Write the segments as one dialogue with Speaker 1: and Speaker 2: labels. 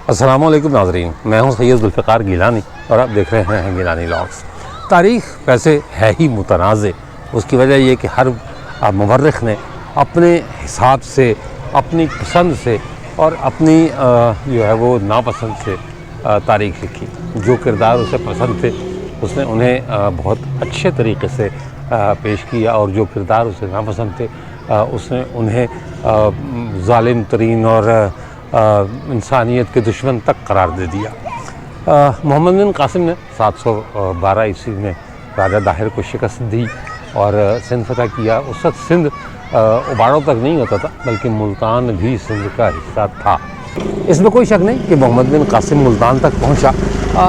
Speaker 1: अस्सलाम वालेकुम नाज़रीन, मैं हूं सैयद ज़ुल्फ़िकार गिलानी और आप देख रहे हैं गिलानी व्लॉग्स। तारीख़ वैसे है ही मुतनाज़, उसकी वजह ये कि हर मुवर्रिख़ ने अपने हिसाब से, अपनी पसंद से और अपनी जो है वो नापसंद से तारीख़ लिखी। जो किरदार उसे पसंद थे उसने उन्हें बहुत अच्छे तरीक़े से पेश किया और जो किरदार उसे नापसंद थे उसने उन्हें ज़ालिम तरीन और इंसानियत के दुश्मन तक करार दे दिया। मोहम्मद बिन कासिम ने 712 ईस्वी में राजा दाहिर को शिकस्त दी और सिंध फतह किया। उस वक्त सिंध उबाड़ों तक नहीं होता था, बल्कि मुल्तान भी सिंध का हिस्सा था। इसमें कोई शक नहीं कि मोहम्मद बिन कासिम मुल्तान तक पहुंचा,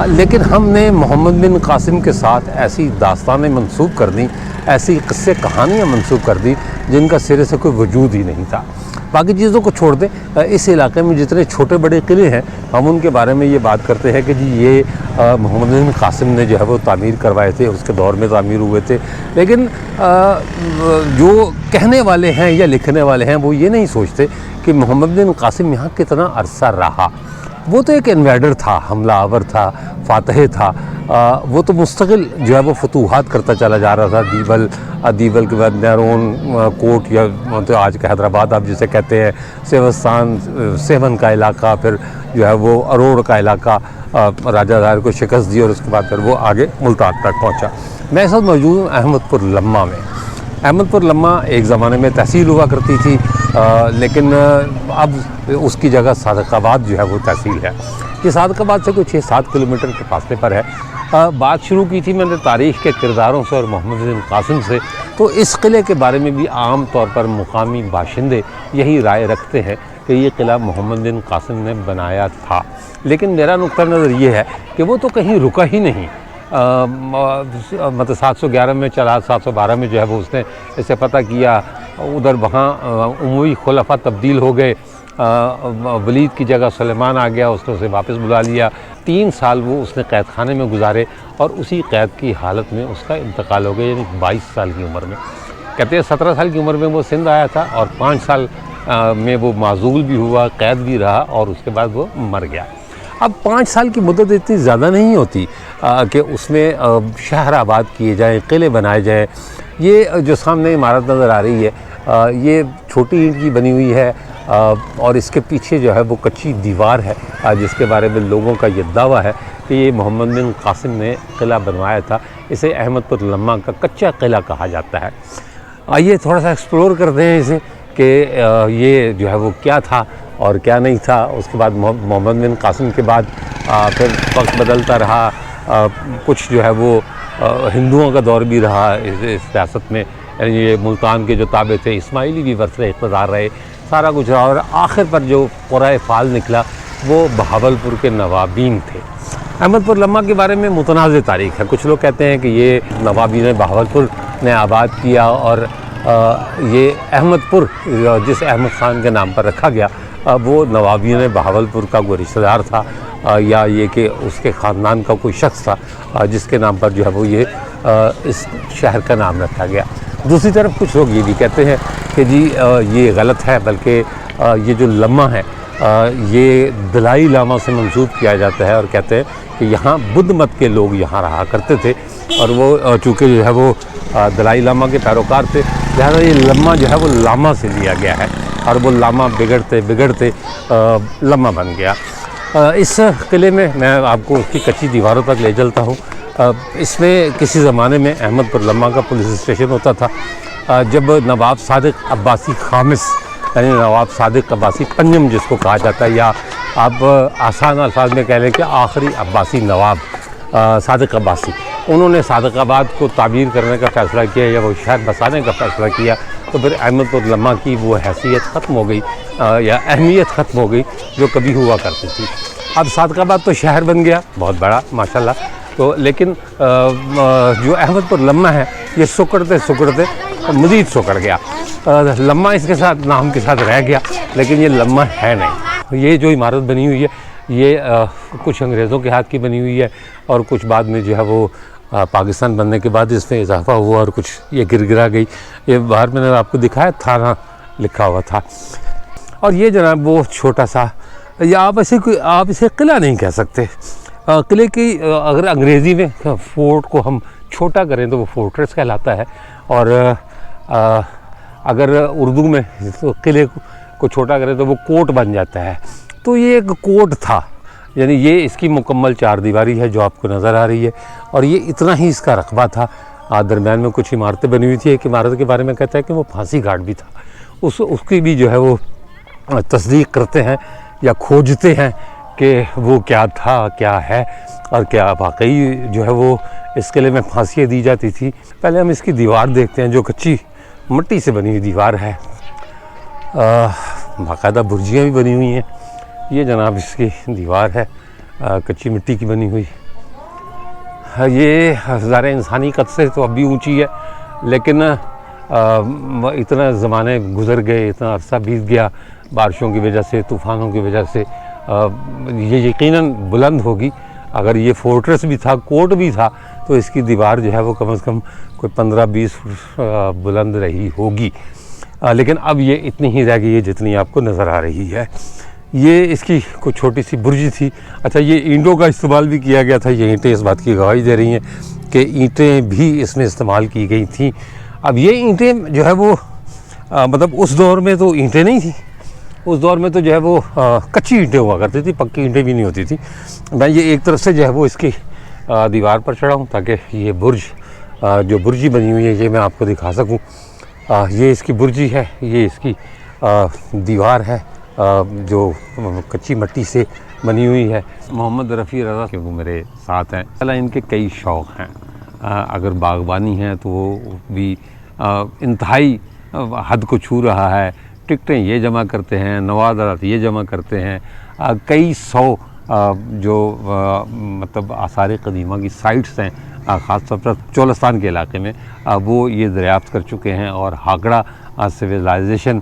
Speaker 1: लेकिन हमने मोहम्मद बिन कासिम के साथ ऐसी दास्तानें मंसूब कर दी, ऐसी किस्से कहानियाँ मंसूब कर दी जिनका सिरे से कोई वजूद ही नहीं था। बाकी चीज़ों को छोड़ दें, इस इलाके में जितने छोटे बड़े किले हैं हम उनके बारे में ये बात करते हैं कि जी ये मोहम्मद बिन कासिम ने जो है वो तामीर करवाए थे, उसके दौर में तामीर हुए थे। लेकिन जो कहने वाले हैं या लिखने वाले हैं वो ये नहीं सोचते कि मोहम्मद बिन कासिम यहाँ कितना अरसा रहा। वो तो एक इन्वेडर था, हमला आवर था, फातह था। वो तो मुस्तकिल जो है वो फतूहात करता चला जा रहा था। दीवल के बाद नैरोन कोट या तो आज का हैदराबाद आप जिसे कहते हैं, सेवस्तान सेवन का इलाका, फिर जो है वो अरोड़ का इलाका राजा दाहिर को शिकस्त दी और उसके बाद फिर वो आगे मुल्तान तक पहुँचा। मैं इस वक्त मौजूद हूँ अहमदपुर लम्मा में। अहमदपुर लम्मा एक ज़माने में तहसील हुआ करती थी, लेकिन अब उसकी जगह सादकाबाद जो है वो तहसील है। ये सादकाबाद से कुछ 6-7 किलोमीटर के फासले पर है। बात शुरू की थी मैंने तारीख़ के किरदारों से और मोहम्मद बिन कासिम से, तो इस किले के बारे में भी आम तौर पर मुकामी बाशिंदे यही राय रखते हैं कि ये किला मोहम्मद बिन कासिम ने बनाया था। लेकिन मेरा नुक्ता नज़र ये है कि वो तो कहीं रुका ही नहीं। मतलब 711 में चला, 712 में जो है वो उसने इसे पता किया। उधर वहाँ उमवी खुलफा तब्दील हो गए, वलीद की जगह सुलेमान आ गया, उसने उसे वापस बुला लिया। 3 साल वो उसने कैद खाने में गुजारे और उसी कैद की हालत में उसका इंतकाल हो गया, यानी 22 साल की उम्र में। कहते हैं 17 साल की उम्र में वो सिंध आया था और 5 साल में वो माजूल भी हुआ, कैद भी रहा और उसके बाद वो मर गया। अब 5 साल की मुद्दत इतनी ज़्यादा नहीं होती कि उसमें शहर आबाद किए जाएँ, किले बनाए जाएँ। ये जो सामने इमारत नज़र आ रही है ये छोटी ईंट की बनी हुई है और इसके पीछे जो है वो कच्ची दीवार है, जिसके बारे में लोगों का ये दावा है कि ये मोहम्मद बिन कासिम ने किला बनवाया था। इसे अहमदपुर लम्मा का कच्चा किला कहा जाता है। आइए थोड़ा सा एक्सप्लोर करते हैं इसे कि ये जो है वो क्या था और क्या नहीं था। उसके बाद मोहम्मद बिन कासिम के बाद फिर वक्त बदलता रहा। कुछ जो है वो हिंदुओं का दौर भी रहा इस रियासत में, यानी ये मुल्तान के जो ताबे थे इस्माइली भी वरसे इक़्तिदार रहे, सारा कुछ रहा। और आखिर पर जो क़ुराए फ़ाल निकला वो बहावलपुर के नवाबीन थे। अहमदपुर लम्मा के बारे में मुतनाज़ तारीख़ है। कुछ लोग कहते हैं कि ये नवाबीन बहावलपुर ने आबाद किया और ये अहमदपुर जिस अहमद ख़ान के नाम पर रखा गया वो नवाबीन बहावलपुर का कोई रिश्तेदार था या ये कि उसके ख़ानदान का कोई शख्स था जिसके नाम पर जो है वो ये इस शहर का नाम रखा गया। दूसरी तरफ कुछ लोग ये भी कहते हैं कि जी ये गलत है, बल्कि ये जो लम्मा है ये दलाई लामा से मंसूब किया जाता है और कहते हैं कि यहाँ बुद्ध मत के लोग यहाँ रहा करते थे और वो चूँकि जो है वो दलाई लामा के पैरोकार थे, लिहाजा ये लम्मा जो है वो लामा से लिया गया है और वो लामा बिगड़ते बिगड़ते लम्मा बन गया। इस किले में मैं आपको उसकी कच्ची दीवारों तक ले चलता हूँ। इसमें किसी ज़माने में अहमदपुर लम्मा का पुलिस स्टेशन होता था। जब नवाब सादिक अब्बासी खामिस, यानी नवाब सादिक अब्बासी पंजम जिसको कहा जाता है, या आप आसान अल्फाज में कह लें कि आखिरी अब्बासी नवाब सादिक अब्बासी, उन्होंने सादिकाबाद को तामीर करने का फ़ैसला किया या वो शहर बसाने का फ़ैसला किया, तो फिर अहमदपुर लम्मा की वो हैसियत ख़त्म हो गई या अहमियत ख़त्म हो गई जो कभी हुआ करती थी। अब सादिकाबाद तो शहर बन गया बहुत बड़ा माशाल्लाह, तो लेकिन जो अहमदपुर लम्मा है ये सुकड़ते सुकड़ते मज़ीद सुकड़ गया। लम्मा इसके साथ नाम के साथ रह गया, लेकिन ये लम्मा है नहीं। ये जो इमारत बनी हुई है ये कुछ अंग्रेज़ों के हाथ की बनी हुई है और कुछ बाद में जो है वो पाकिस्तान बनने के बाद इसमें इजाफा हुआ और कुछ ये गिरा गई। ये बाहर मैंने आपको दिखाया थाना लिखा हुआ था। और ये जनाब वो छोटा सा या आप इसे किला नहीं कह सकते। किले की अगर अंग्रेज़ी में फोर्ट को हम छोटा करें तो वो फोर्ट्रेस कहलाता है, और अगर उर्दू में तो किले को छोटा करें तो वो कोट बन जाता है। तो ये एक कोट था, यानी ये इसकी मुकम्मल चार दीवारी है जो आपको नज़र आ रही है, और ये इतना ही इसका रकबा था। दरम्यान में कुछ इमारतें बनी हुई थी। एक इमारत के बारे में कहता है कि वो फांसी घाट भी था, उसकी भी जो है वो तस्दीक करते हैं या खोजते हैं कि वो क्या था, क्या है, और क्या वाकई जो है वो इस किले में फांसियाँ दी जाती थी। पहले हम इसकी दीवार देखते हैं जो कच्ची मिट्टी से बनी हुई दीवार है, बाकायदा बुर्जियाँ भी बनी हुई हैं। ये जनाब इसकी दीवार है, कच्ची मिट्टी की बनी हुई। ये ज़ाहिर इंसानी कद से तो अब भी ऊँची है, लेकिन इतना ज़माने गुज़र गए, इतना अरसा बीत गया बारिशों की वजह से, तूफ़ानों की वजह से, ये यकीनन बुलंद होगी। अगर ये फोर्ट्रेस भी था, कोर्ट भी था, तो इसकी दीवार जो है वो कम से कम कोई 15-20 फुट बुलंद रही होगी। लेकिन अब ये इतनी ही रह गई है जितनी आपको नज़र आ रही है। ये इसकी कोई छोटी सी बुर्ज थी। अच्छा, ये ईंटों का इस्तेमाल भी किया गया था। ये ईंटें इस बात की गवाही दे रही हैं कि ईंटें भी इसमें इस्तेमाल की गई थी। अब ये ईंटें जो है वो मतलब उस दौर में तो ईंटें नहीं थी, उस दौर में तो जो है वो कच्ची ईंटें हुआ करती थी, पक्की ईंटें भी नहीं होती थी। मैं ये एक तरफ से जो है वो इसकी दीवार पर चढ़ा हूँ ताकि ये बुर्ज जो बुर्जी बनी हुई है ये मैं आपको दिखा सकूँ। ये इसकी बुर्जी है, ये इसकी दीवार है जो कच्ची मिट्टी से बनी हुई है। मोहम्मद रफ़ी रज़ा के वो मेरे साथ हैं। पहला इनके कई शौक़ हैं। अगर बागबानी है तो वो भी इंतहाई हद को छू रहा है। टिकटें ये जमा करते हैं, नवाज़ात ये जमा करते हैं। कई सौ जो मतलब आसार क़दीमा की साइट्स हैं ख़ास तौर पर चोलस्तान के इलाके में, वो ये दरियाफ़्त कर चुके हैं। और हागड़ा सिविलाइजेशन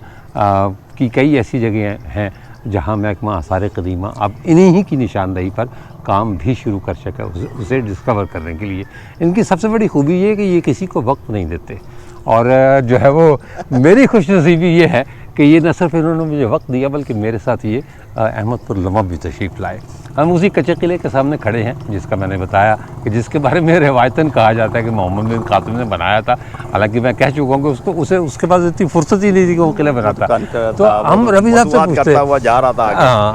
Speaker 1: की कई ऐसी जगह हैं जहाँ महकमा आसार क़दीमा अब इन्हीं ही की निशानदही पर काम भी शुरू कर सका उसे डिस्कवर करने के लिए। इनकी सबसे बड़ी खूबी ये है कि ये किसी को वक्त नहीं देते, और जो है वो मेरी खुशनसीबी ये है कि ये न सिर्फ इन्होंने मुझे वक्त दिया बल्कि मेरे साथ ये अहमदपुर लम्हा भी तशरीफ़ लाए। हम उसी कच्चे किले के सामने खड़े हैं जिसका मैंने बताया कि जिसके बारे में रिवायतन कहा जाता है कि मोहम्मद बिन कासिम ने बनाया था। हालांकि मैं कह चुका हूँ कि उसके पास इतनी फुर्सत ही नहीं थी कि वो किला बनाता। तो हम रफ़ी साहब से पूछते हैं,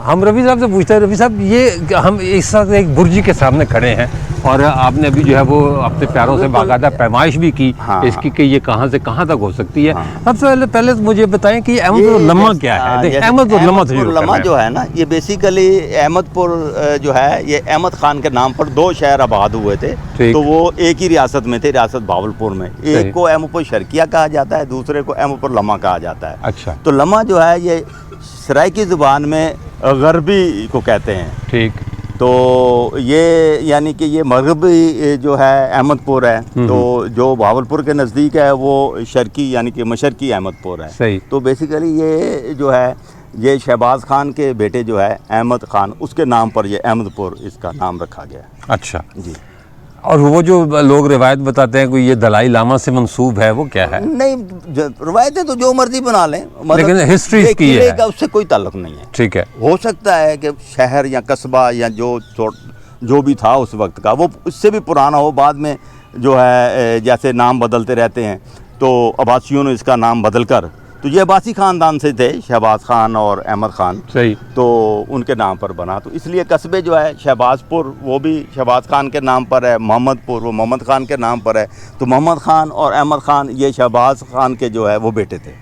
Speaker 1: हम रफ़ी साहब से पूछते हैं, रफ़ी साहब ये हम इस वक्त एक बुर्जी के सामने खड़े हैं और आपने अभी जो है वो अपने प्यारों से बाकायदा पैमाइश भी की इसकी कि ये कहाँ से कहाँ तक हो सकती है। सबसे पहले तो मुझे बताएं कि अहमदपुर लम्हा क्या है। अहमदपुर
Speaker 2: लम्हा जो है ना, ये बेसिकली अहमदपुर जो है ये अहमद खान के नाम पर 2 शहर आबाद हुए थे। तो वो एक ही रियासत में थे, रियासत भावलपुर में। एक को अहमदपुर शर्किया कहा जाता है, दूसरे को अहमदपुर लम्हा कहा जाता है।
Speaker 1: अच्छा।
Speaker 2: तो लम्हा जो है ये सराइकी ज़ुबान में गरबी को कहते हैं।
Speaker 1: ठीक।
Speaker 2: तो ये यानी कि ये मगरबी जो है अहमदपुर है, तो जो भावलपुर के नज़दीक है वो शर्की यानी कि मशरकी अहमदपुर है।
Speaker 1: सही।
Speaker 2: तो बेसिकली ये जो है ये शहबाज खान के बेटे जो है अहमद खान, उसके नाम पर ये अहमदपुर इसका नाम रखा गया।
Speaker 1: अच्छा
Speaker 2: जी।
Speaker 1: और वो जो लोग रिवायत बताते हैं कि ये दलाई लामा से मंसूब है, वो क्या है?
Speaker 2: नहीं, रिवायतें तो जो मर्जी बना लें,
Speaker 1: लेकिन हिस्ट्री इसकी है
Speaker 2: का उससे कोई ताल्लुक नहीं है।
Speaker 1: ठीक है।
Speaker 2: हो सकता है कि शहर या कस्बा या जो भी था उस वक्त का वो उससे भी पुराना हो। बाद में जो है जैसे नाम बदलते रहते हैं, तो अब्बासियों ने इसका नाम बदल कर, तो ये अब्बासी ख़ानदान से थे, शहबाज खान और अहमद खान।
Speaker 1: सही।
Speaker 2: तो उनके नाम पर बना, तो इसलिए कस्बे जो है शहबाजपुर वो भी शहबाज खान के नाम पर है, मोहम्मदपुर वो मोहम्मद खान के नाम पर है। तो मोहम्मद खान और अहमद खान ये शहबाज खान के जो है वो बेटे थे।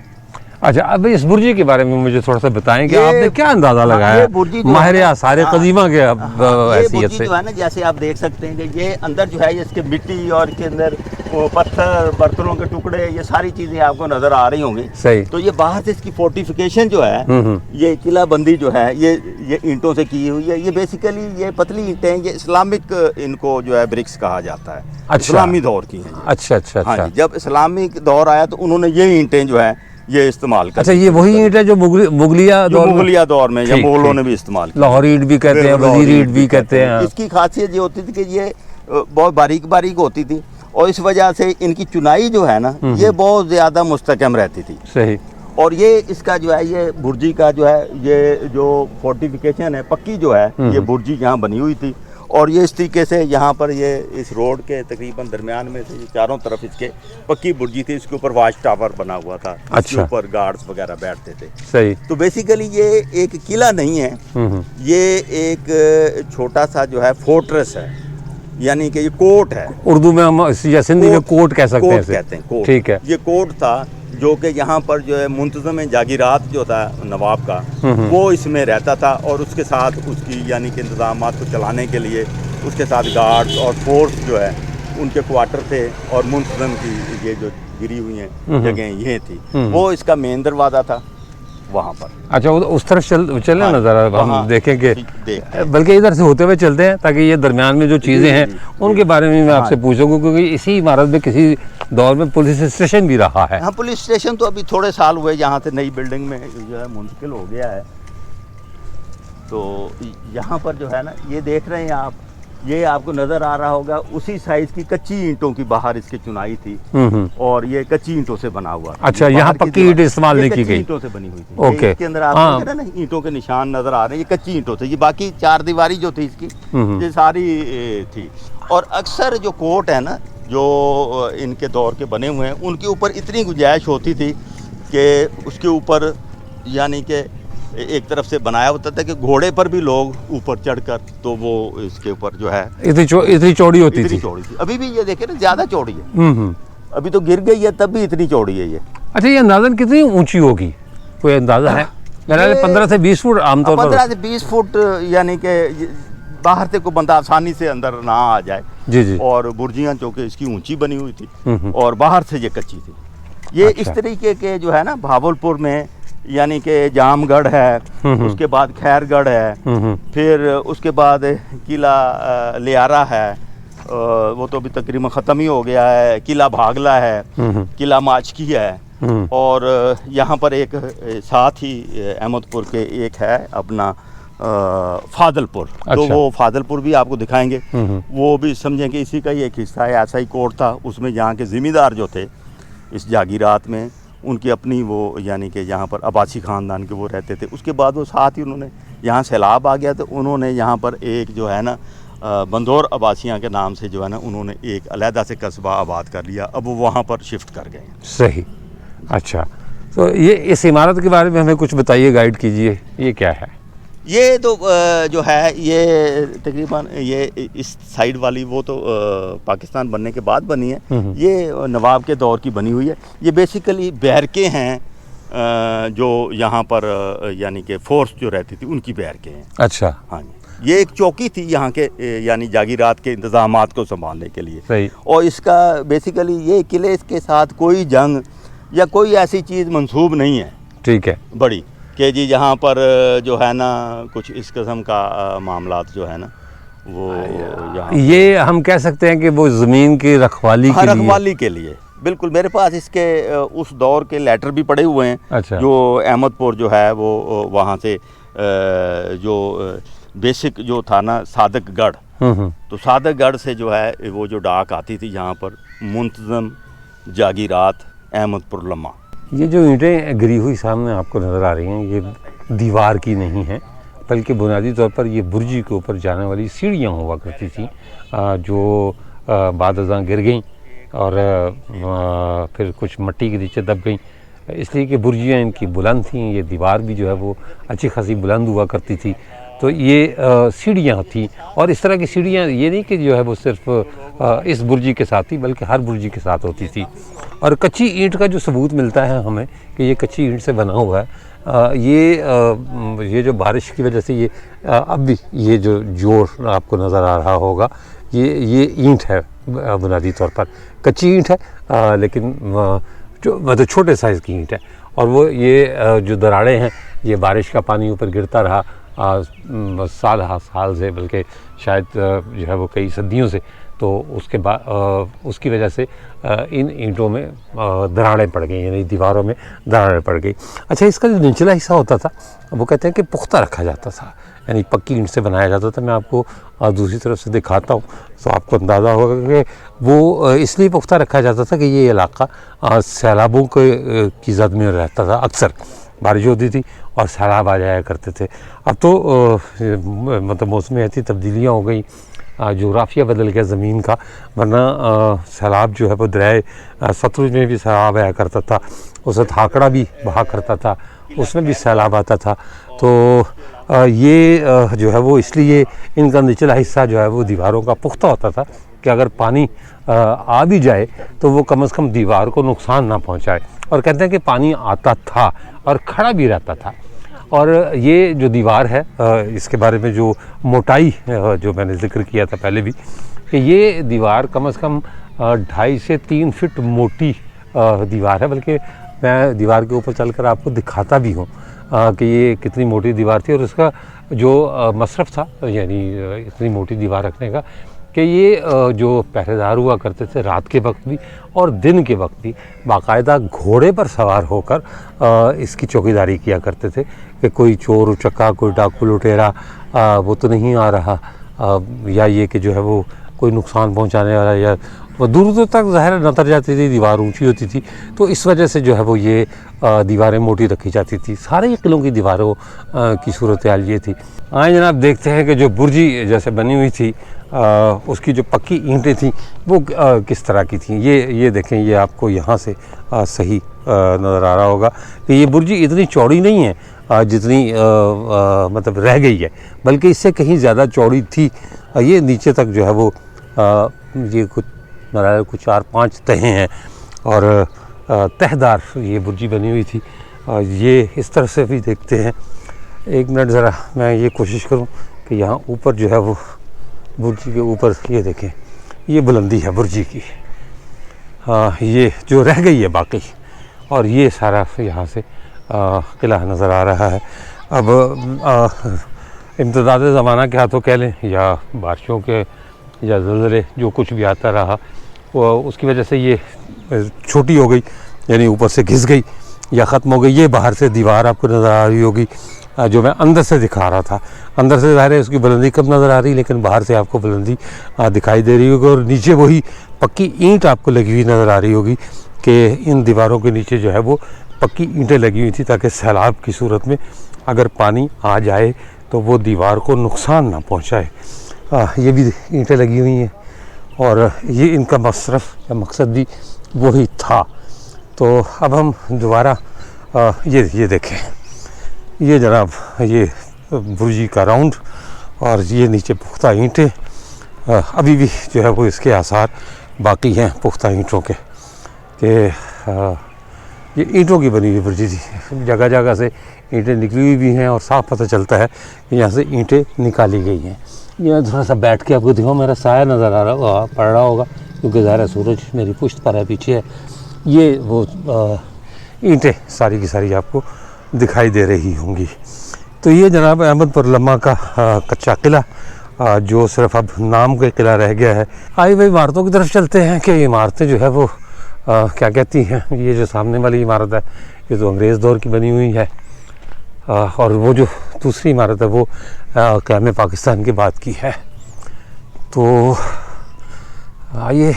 Speaker 1: अच्छा, अब इस बुर्जी के बारे में मुझे थोड़ा सा बताएं कि आपने क्या अंदाज़ा लगाया माहिर आसार क़दीमा के हैसियत से?
Speaker 2: जो है ना, जैसे आप देख सकते हैं कि ये अंदर जो है इसके मिट्टी और इसके अंदर वो पत्थर, बर्तनों के टुकड़े, ये सारी चीज़ें आपको नज़र आ रही होंगी।
Speaker 1: सही।
Speaker 2: तो ये बाहर से इसकी फोर्टिफिकेशन जो है, ये किला बंदी जो है ये ईंटों से की हुई है। ये बेसिकली ये पतली ईंटें, ये इस्लामिक इनको जो है ब्रिक्स कहा जाता है।
Speaker 1: अच्छा।
Speaker 2: इस्लामी दौर की हैं।
Speaker 1: अच्छा अच्छा अच्छा।
Speaker 2: जब इस्लामिक दौर आया तो उन्होंने ये ईंटें जो है ये इस्तेमाल कर।
Speaker 1: अच्छा, ये वही ईंट है जो मुगलिया
Speaker 2: दौर में या मुगलों ने भी इस्तेमाल किया।
Speaker 1: लाहौरी ईंट भी कहते हैं, वजीरी ईंट भी कहते हैं।
Speaker 2: इसकी खासियत ये होती थी कि ये बहुत बारीक बारीक होती थी और इस वजह से इनकी चुनाई जो है ना, ये बहुत ज़्यादा मुस्तहकम रहती थी।
Speaker 1: सही।
Speaker 2: और ये इसका जो है ये बुर्जी का जो है ये जो फोर्टिफिकेशन है पक्की जो है ये बुर्जी यहाँ बनी हुई थी। और ये इस तरीके से यहाँ पर ये इस रोड के तकरीबन दरमियान में से ये चारों तरफ इसके पक्की बुर्जी थी। इसके ऊपर वाच टावर बना हुआ था।
Speaker 1: अच्छा।
Speaker 2: इसके ऊपर गार्ड्स वगैरह बैठते थे।
Speaker 1: सही।
Speaker 2: तो बेसिकली ये एक किला नहीं है, ये एक छोटा सा जो है फोर्ट्रेस है, यानी कि ये कोर्ट है।
Speaker 1: उर्दू में हम या सिंधी में कोर्ट कह सकते हैं
Speaker 2: कोर्ट
Speaker 1: इसे।
Speaker 2: कहते हैं कोर्ट।
Speaker 1: ठीक है।
Speaker 2: ये कोर्ट था जो कि यहाँ पर जो है मुंतज़म जागीरात जो था नवाब का वो इसमें रहता था और उसके साथ उसकी यानी कि इंतज़ामात को चलाने के लिए उसके साथ गार्ड्स और फोर्स जो है उनके क्वार्टर थे। और मुंतज़म की ये जो गिरी हुई हैं जगह ये थी, वो इसका मेन दरवाज़ा था वहाँ पर।
Speaker 1: अच्छा, वो उस तरफ चले ना ज़रा, हम देखेंगे। बल्कि इधर से होते हुए चलते हैं ताकि ये दरमियान में जो चीज़ें हैं उनके बारे में मैं आपसे पूछूंगा, क्योंकि इसी इमारत में किसी दौर में पुलिस स्टेशन भी रहा है।
Speaker 2: हाँ, पुलिस स्टेशन तो अभी थोड़े साल हुए यहाँ से नई बिल्डिंग में जो है मुंतकिल हो गया है। तो यहाँ पर जो है ना ये देख रहे हैं आप, ये आपको नज़र आ रहा होगा उसी साइज़ की कच्ची ईंटों की बाहर इसकी चुनाई थी और ये कच्ची ईंटों से बना हुआ था।
Speaker 1: अच्छा, यहाँ पक्की ईंट इस्तेमाल नहीं की गई,
Speaker 2: ईंटों से बनी हुई थी।
Speaker 1: ओके।
Speaker 2: इसके अंदर आपको देख रहे हैं ना ईंटों के निशान नज़र आ रहे हैं, ये कच्ची ईंटों से। ये बाकी चार दीवारी जो थी इसकी ये सारी थी। और अक्सर जो कोर्ट है ना जो इनके दौर के बने हुए हैं उनके ऊपर इतनी गुंजाइश होती थी कि उसके ऊपर यानी कि एक तरफ से बनाया होता था कि घोड़े पर भी लोग ऊपर चढ़कर तो वो इसके ऊपर जो है
Speaker 1: इतनी चौड़ी होती थी।
Speaker 2: चौड़ी थी। अभी भी ये देखे ना ज्यादा चौड़ी है। अभी तो गिर गई है तब भी इतनी चौड़ी है ये।
Speaker 1: अच्छा, ये अंदाजन कितनी ऊंची होगी, कोई अंदाजा है? मेरा 15 से 20 फुट आमतौर पर।
Speaker 2: 15 से 20 फुट, यानी कि बाहर से कोई बंदा आसानी से अंदर ना आ जाए।
Speaker 1: जी जी।
Speaker 2: और बुर्जियां चौके इसकी ऊंची बनी हुई थी और बाहर से ये कच्ची थी। ये इस तरीके के जो है ना भावलपुर में यानी कि जामगढ़ है, उसके बाद खैरगढ़ है, फिर उसके बाद किला लियारा है, वो तो अभी तकरीबन ख़त्म ही हो गया है। किला भागला है, किला माचकी है, और यहाँ पर एक साथ ही अहमदपुर के एक है अपना फादलपुर।
Speaker 1: अच्छा।
Speaker 2: तो वो फादलपुर भी आपको दिखाएंगे। वो भी समझें कि इसी का ही एक हिस्सा है। ऐसा ही कोर्ट था, उसमें यहाँ के ज़िम्मेदार जो थे इस जागीरात में उनकी अपनी वो यानी कि यहाँ पर अब्बासी ख़ानदान के वो रहते थे। उसके बाद वो साथ ही उन्होंने यहाँ सैलाब आ गया तो उन्होंने यहाँ पर एक जो है ना बंदौर अब्बासियाँ के नाम से जो है ना उन्होंने एक अलहदा से कस्बा आबाद कर लिया। अब वो वहाँ पर शिफ्ट कर गए।
Speaker 1: सही। अच्छा, तो ये इस इमारत के बारे में हमें कुछ बताइए, गाइड कीजिए, ये क्या है?
Speaker 2: ये तो जो है ये तकरीबन ये इस साइड वाली वो तो पाकिस्तान बनने के बाद बनी है। ये नवाब के दौर की बनी हुई है। ये बेसिकली बैरकें हैं जो यहाँ पर यानी कि फोर्स जो रहती थी उनकी बैरकें हैं।
Speaker 1: अच्छा।
Speaker 2: हाँ जी, ये एक चौकी थी यहाँ के यानी जागीरात के इंतजामात को संभालने के लिए।
Speaker 1: सही।
Speaker 2: और इसका बेसिकली ये किले के साथ कोई जंग या कोई ऐसी चीज़ मंसूब नहीं है। ठीक है। बड़ी कि जी जहाँ पर जो है ना कुछ इस किस्म का मामलात जो है ना वो यहाँ
Speaker 1: ये हम कह सकते हैं कि वो ज़मीन की रखवाली
Speaker 2: के लिए बिल्कुल। मेरे पास इसके उस दौर के लेटर भी पड़े हुए हैं।
Speaker 1: अच्छा।
Speaker 2: जो अहमदपुर जो है वो वहाँ से जो बेसिक जो था ना सादकगढ़, तो सादकगढ़ से जो है वो जो डाक आती थी यहाँ पर मुंतज़म जागीरात अहमदपुर लम्मा।
Speaker 1: ये जो ईंटें गिरी हुई सामने आपको नज़र आ रही हैं ये दीवार की नहीं है, बल्कि बुनियादी तौर पर ये बुर्जी के ऊपर जाने वाली सीढ़ियाँ हुआ करती थी जो बाद-अज़ां गिर गईं और फिर कुछ मिट्टी के नीचे दब गईं, इसलिए कि बुर्जियाँ इनकी बुलंद थीं। ये दीवार भी जो है वो अच्छी खासी बुलंद हुआ करती थी। तो ये सीढ़ियाँ थी और इस तरह की सीढ़ियाँ ये नहीं कि जो है वो सिर्फ इस बुर्जी के साथ ही बल्कि हर बुर्जी के साथ होती थी। और कच्ची ईंट का जो सबूत मिलता है हमें कि ये कच्ची ईंट से बना हुआ है, ये जो बारिश की वजह से ये अब भी ये जो जोर आपको नज़र आ रहा होगा ये ईंट है, बुनियादी तौर पर कच्ची ईंट है, लेकिन जो मतलब छोटे साइज़ की ईंट है। और वो ये जो दरारें हैं ये बारिश का पानी ऊपर गिरता रहा साल से, बल्कि शायद जो है वो कई सदियों से। तो उसके बाद उसकी वजह से इन ईंटों में दरारें पड़ गई, यानी दीवारों में दरारें पड़ गई। अच्छा, इसका जो निचला हिस्सा होता था वो कहते हैं कि पुख्ता रखा जाता था, यानी पक्की ईंट से बनाया जाता था। मैं आपको दूसरी तरफ से दिखाता हूँ तो आपको अंदाज़ा होगा कि वो इसलिए पुख्ता रखा जाता था कि ये इलाका सैलाबों की जद में रहता था। अक्सर बारिश होती थी और सैलाब आ जाया करते थे। अब तो मतलब मौसम में ऐसी तब्दीलियाँ हो गई, जोग्राफिया बदल गया ज़मीन का, वरना सैलाब जो है वो दरियाए सतलुज में भी सैलाब आया करता था, उससे थाकड़ा भी बहा करता था, उसमें भी सैलाब आता था। तो ये जो है वो इसलिए इनका निचला हिस्सा जो है वो दीवारों का पुख्ता होता था कि अगर पानी आ भी जाए तो वो कम से कम दीवार को नुकसान ना पहुंचाए। और कहते हैं कि पानी आता था और खड़ा भी रहता था। और ये जो दीवार है इसके बारे में जो मोटाई जो मैंने जिक्र किया था पहले भी, कि ये दीवार कम से कम 2.5 से 3 फीट मोटी दीवार है। बल्कि मैं दीवार के ऊपर चलकर आपको दिखाता भी हूँ कि ये कितनी मोटी दीवार थी और उसका जो मसरफ़ था, यानी इतनी मोटी दीवार रखने का, कि ये जो पहरेदार हुआ करते थे रात के वक्त भी और दिन के वक्त भी बाकायदा घोड़े पर सवार होकर इसकी चौकीदारी किया करते थे कि कोई चोर उचक्का, कोई डाकू लुटेरा वो तो नहीं आ रहा, या ये कि जो है वो कोई नुकसान पहुंचाने वाला, या वो दूर दूर तक ज़ाहिर नतर जाती थी, दीवार ऊंची होती थी। तो इस वजह से जो है वो ये दीवारें मोटी रखी जाती थी। सारे किलों की दीवारों की सूरत हाल ये थी। आए जनाब देखते हैं कि जो बुर्जी जैसे बनी हुई थी उसकी जो पक्की ईंटें थी वो किस तरह की थी। ये देखें, ये आपको यहाँ से सही नज़र आ रहा होगा कि ये बुर्जी इतनी चौड़ी नहीं है जितनी मतलब रह गई है, बल्कि इससे कहीं ज़्यादा चौड़ी थी। ये नीचे तक जो है वो ये कुछ 4-5 तहें हैं और तहदार ये बुर्जी बनी हुई थी। ये इस तरह से भी देखते हैं। एक मिनट ज़रा मैं ये कोशिश करूं कि यहाँ ऊपर जो है वो बुर्जी के ऊपर ये देखें, ये बुलंदी है बुर्जी की, ये जो रह गई है बाकी, और ये सारा यहाँ से किला नज़र आ रहा है। अब इम्तदाद ज़माना के हाथों कह लें या बारिशों के या ज़लज़ले जो कुछ भी आता रहा वो उसकी वजह से ये छोटी हो गई, यानी ऊपर से घिस गई या ख़त्म हो गई। ये बाहर से दीवार आपको नज़र आ रही होगी जो मैं अंदर से दिखा रहा था। अंदर से ज़ाहिर है उसकी बुलंदी कब नज़र आ रही, लेकिन बाहर से आपको बुलंदी दिखाई दे रही होगी। और नीचे वही पक्की ईंट आपको लगी हुई नज़र आ रही होगी कि इन दीवारों के नीचे जो है वो पक्की ईंटें लगी हुई थी ताकि सैलाब की सूरत में अगर पानी आ जाए तो वो दीवार को नुकसान ना पहुँचाए। ये भी ईंटें लगी हुई हैं और ये इनका मसरफ़ या मकसद भी वही था। तो अब हम दोबारा ये देखें, ये जनाब ये बुर्जी का राउंड और ये नीचे पुख्ता ईंटें, अभी भी जो है वो इसके आसार बाकी हैं पुख्ता ईंटों के, कि ये ईंटों की बनी हुई बुर्जी थी। जगह जगह से ईंटें निकली हुई भी हैं और साफ पता चलता है कि यहाँ से ईंटें निकाली गई हैं। ये थोड़ा सा बैठ के आपको दिखाऊँ, मेरा साया नज़र आ रहा होगा, पड़ रहा होगा क्योंकि ज़ाहिर सूरज मेरी पुश्त पर है, पीछे है। ये वो ईंटें सारी की सारी आपको दिखाई दे रही होंगी। तो ये जनाब अहमदपुर लम्मा का कच्चा किला जो सिर्फ अब नाम का किला रह गया है। आई वही इमारतों की तरफ चलते हैं कि इमारतें जो है वो क्या कहती हैं। ये जो सामने वाली इमारत है ये तो अंग्रेज़ दौर की बनी हुई है और वो जो दूसरी इमारत है वो क़याम पाकिस्तान के बाद की है। तो आइए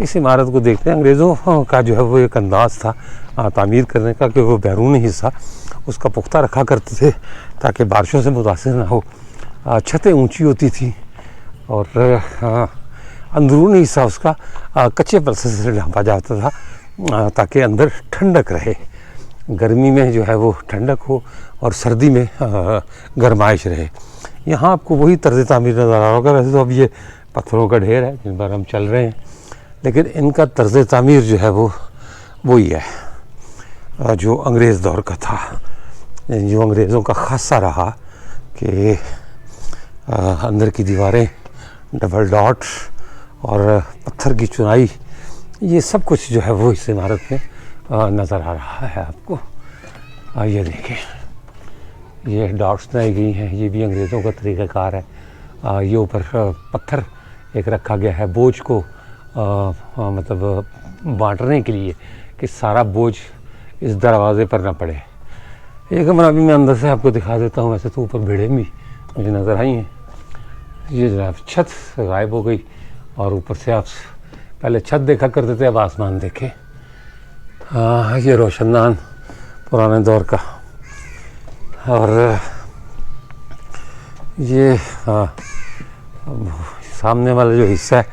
Speaker 1: इस इमारत को देखते हैं। अंग्रेज़ों का जो है वो एक अंदाज़ था तामीर करने का कि वो बैरूनी हिस्सा उसका पुख्ता रखा करते थे ताकि बारिशों से मुतासिर ना हो। छतें ऊंची होती थी और अंदरूनी हिस्सा उसका कच्चे पलस्तर से ढांपा जाता था ताकि अंदर ठंडक रहे, गर्मी में जो है वो ठंडक हो और सर्दी में गर्माइश रहे। यहाँ आपको वही तर्ज़ तामीर नज़र आ रहा होगा। वैसे तो अब ये पत्थरों का ढेर है जिन पर हम चल रहे हैं, लेकिन इनका तर्ज़ तामीर जो है वो वही है जो अंग्रेज़ दौर का था, जो अंग्रेज़ों का ख़ासा रहा कि अंदर की दीवारें डबल डॉट और पत्थर की चुनाई, ये सब कुछ जो है वो इस इमारत में नज़र आ रहा है आपको। ये देखिए, ये डॉट्स बनाई गई हैं, ये भी अंग्रेज़ों का तरीक़ाकार है। ये ऊपर पत्थर एक रखा गया है बोझ को मतलब बांटने के लिए कि सारा बोझ इस दरवाज़े पर ना पड़े। ये कमरा भी मैं अंदर से आपको दिखा देता हूँ। वैसे तो ऊपर भीड़ें भी मुझे नज़र आई हैं। ये जनाब छत गायब हो गई और ऊपर से आप पहले छत देखा करते थे, अब आसमान देखें। हाँ, ये रोशनदान पुराने दौर का। और ये सामने वाला जो हिस्सा है,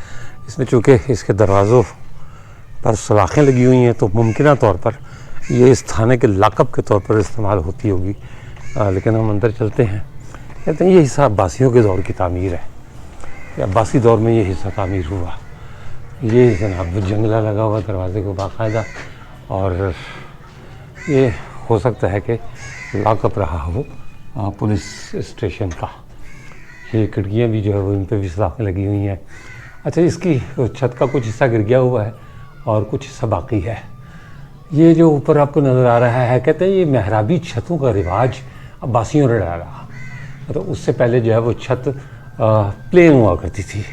Speaker 1: इसमें चूँकि इसके दरवाज़ों पर सलाखें लगी हुई हैं, तो मुमकिन तौर पर ये इस थाने के लाकअप के तौर पर इस्तेमाल होती होगी। लेकिन हम अंदर चलते हैं। कहते हैं ये हिस्सा अब्बासियों के दौर की तामीर है, या अब्बासी दौर में ये हिस्सा तामीर हुआ। ये जनाब जंगला लगा हुआ दरवाजे को बाकायदा, और ये हो सकता है कि लाकअप रहा हो पुलिस स्टेशन का। ये खिड़कियाँ भी जो है वो इन पर भी सलाखें लगी हुई हैं। अच्छा, इसकी छत का कुछ हिस्सा गिर गया हुआ है और कुछ हिस्सा बाकी है। ये जो ऊपर आपको नज़र आ रहा है, कहते हैं ये मेहराबी छतों का रिवाज अब्बासियों ने डाला। तो उससे पहले जो है वो छत प्लेन हुआ करती थी।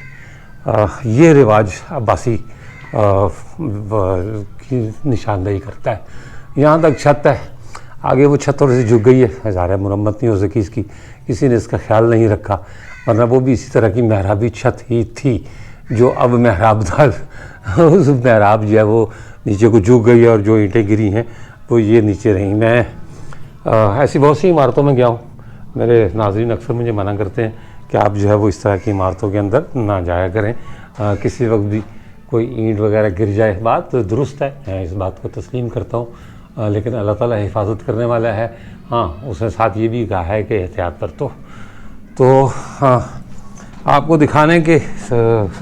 Speaker 1: ये रिवाज अब्बासी की निशानदेही करता है। यहाँ तक छत है, आगे वो छत थोड़ी सी झुक गई है, ज़ाहिर मुरम्मत नहीं हो सकी इसकी, किसी ने इसका ख्याल नहीं रखा, वरना वो भी इसी तरह की मेहराबी छत ही थी जो अब मेहराबदार उस मेहराब जो है वो नीचे को झुक गई है, और जो ईंटें गिरी हैं वो ये नीचे रहीं। मैं ऐसी बहुत सी इमारतों में गया हूँ। मेरे नाज़रीन अक्सर मुझे मना करते हैं कि आप जो है वो इस तरह की इमारतों के अंदर ना जाया करें, किसी वक्त भी कोई ईंट वगैरह गिर जाए। बात तो दुरुस्त है, मैं इस बात को तस्लीम करता हूँ, लेकिन अल्लाह ताला हिफाजत करने वाला है। हाँ, उसने साथ ये भी कहा है कि एहतियात बरतो। तो हाँ, आपको दिखाने के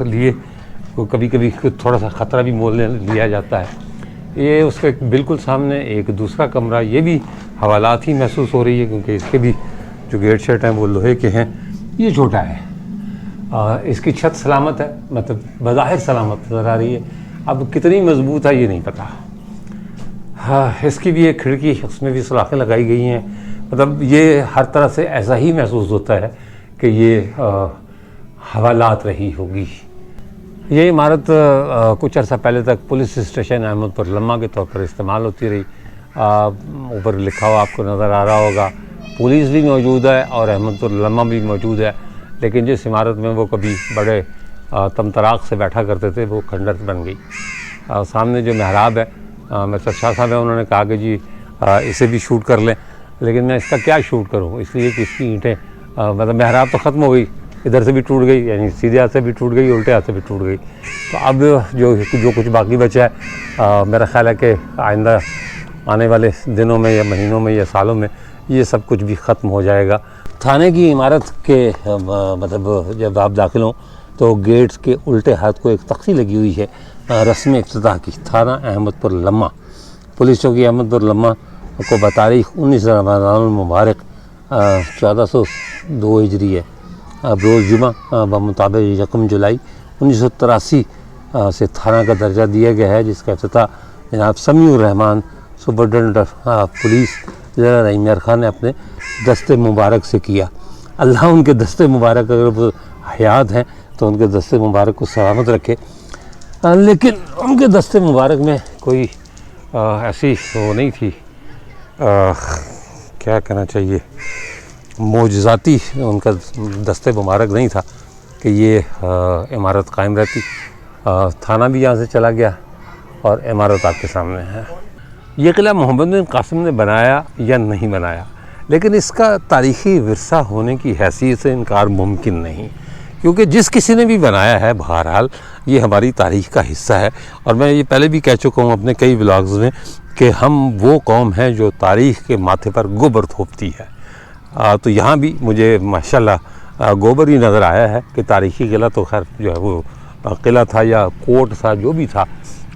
Speaker 1: लिए कभी कभी थोड़ा सा ख़तरा भी मोल लिया जाता है। ये उसके बिल्कुल सामने एक दूसरा कमरा, ये भी हवालात ही महसूस हो रही है, क्योंकि इसके भी जो गेट शेट हैं वो लोहे के हैं। ये छोटा है, इसकी छत सलामत है, मतलब बज़ाहिर सलामत नज़र आ रही है। अब कितनी मजबूत है ये नहीं पता। हाँ, इसकी भी एक खिड़की, उसमें भी सलाखें लगाई गई हैं। मतलब ये हर तरह से ऐसा ही महसूस होता है कि ये हवालात रही होगी। ये इमारत कुछ अर्सा पहले तक पुलिस स्टेशन अहमदपुर लम्मा के तौर पर इस्तेमाल होती रही। ऊपर लिखा हुआ आपको नज़र आ रहा होगा, पुलिस भी मौजूद है और अहमदपुर लम्मा भी मौजूद है। लेकिन जिस इमारत में वो कभी बड़े तमतराक से बैठा करते थे वो खंडर बन गई। सामने जो महराब है, मेरे शाह साहब है, उन्होंने कहा कि जी इसे भी शूट कर लें, लेकिन मैं इसका क्या शूट करूं, इसलिए कि इसकी ईंटें मतलब महराब तो ख़त्म हो गई, इधर से भी टूट गई, यानी सीधे हाथ से भी टूट गई, उल्टे हाथ से भी टूट गई। तो अब जो कुछ बाकी बचा है, मेरा ख्याल है कि आइंदा आने वाले दिनों में या महीनों में या सालों में ये सब कुछ भी ख़त्म हो जाएगा। थाने की इमारत के मतलब जब आप दाखिल हों तो गेट्स के उल्टे हाथ को एक तख्ती लगी हुई है रस्म इफ्तिताह की, थाना अहमदपुर लम्मा, पुलिस चौकी अहमदपुर लम्मा को बतारीख 19 रमज़ानुल मुबारक 1402 हिजरी है, रोज़ जुमा बमुताबिक 1 जुलाई 1983 से थाना का दर्जा दिया गया है, जिसका इफ्तिताह जनाब समीउर रहमान सुपरटेंडेंट पुलिस ज़रा रहीम यार खान ने अपने दस्ते मुबारक से किया। अल्लाह उनके दस्ते मुबारक, अगर वो हयात हैं तो उनके दस्ते मुबारक को सलामत रखे। लेकिन उनके दस्ते मुबारक में कोई ऐसी वो नहीं थी, क्या कहना चाहिए, मोजज़ाती उनका दस्ते मुबारक नहीं था कि ये इमारत कायम रहती। थाना भी यहाँ से चला गया और इमारत आपके सामने है। ये किला मोहम्मद बिन कासिम ने बनाया या नहीं बनाया, लेकिन इसका तारीख़ी विरसा होने की हैसियत से इनकार मुमकिन नहीं, क्योंकि जिस किसी ने भी बनाया है बहरहाल ये हमारी तारीख़ का हिस्सा है। और मैं ये पहले भी कह चुका हूँ अपने कई व्लॉग्स में कि हम वो कौम हैं जो तारीख़ के माथे पर गोबर थोपती है। तो यहाँ भी मुझे माशाल्लाह गोबर ही नज़र आया है कि तारीख़ी किला तो खैर जो है वो किला था या कोट था, जो भी था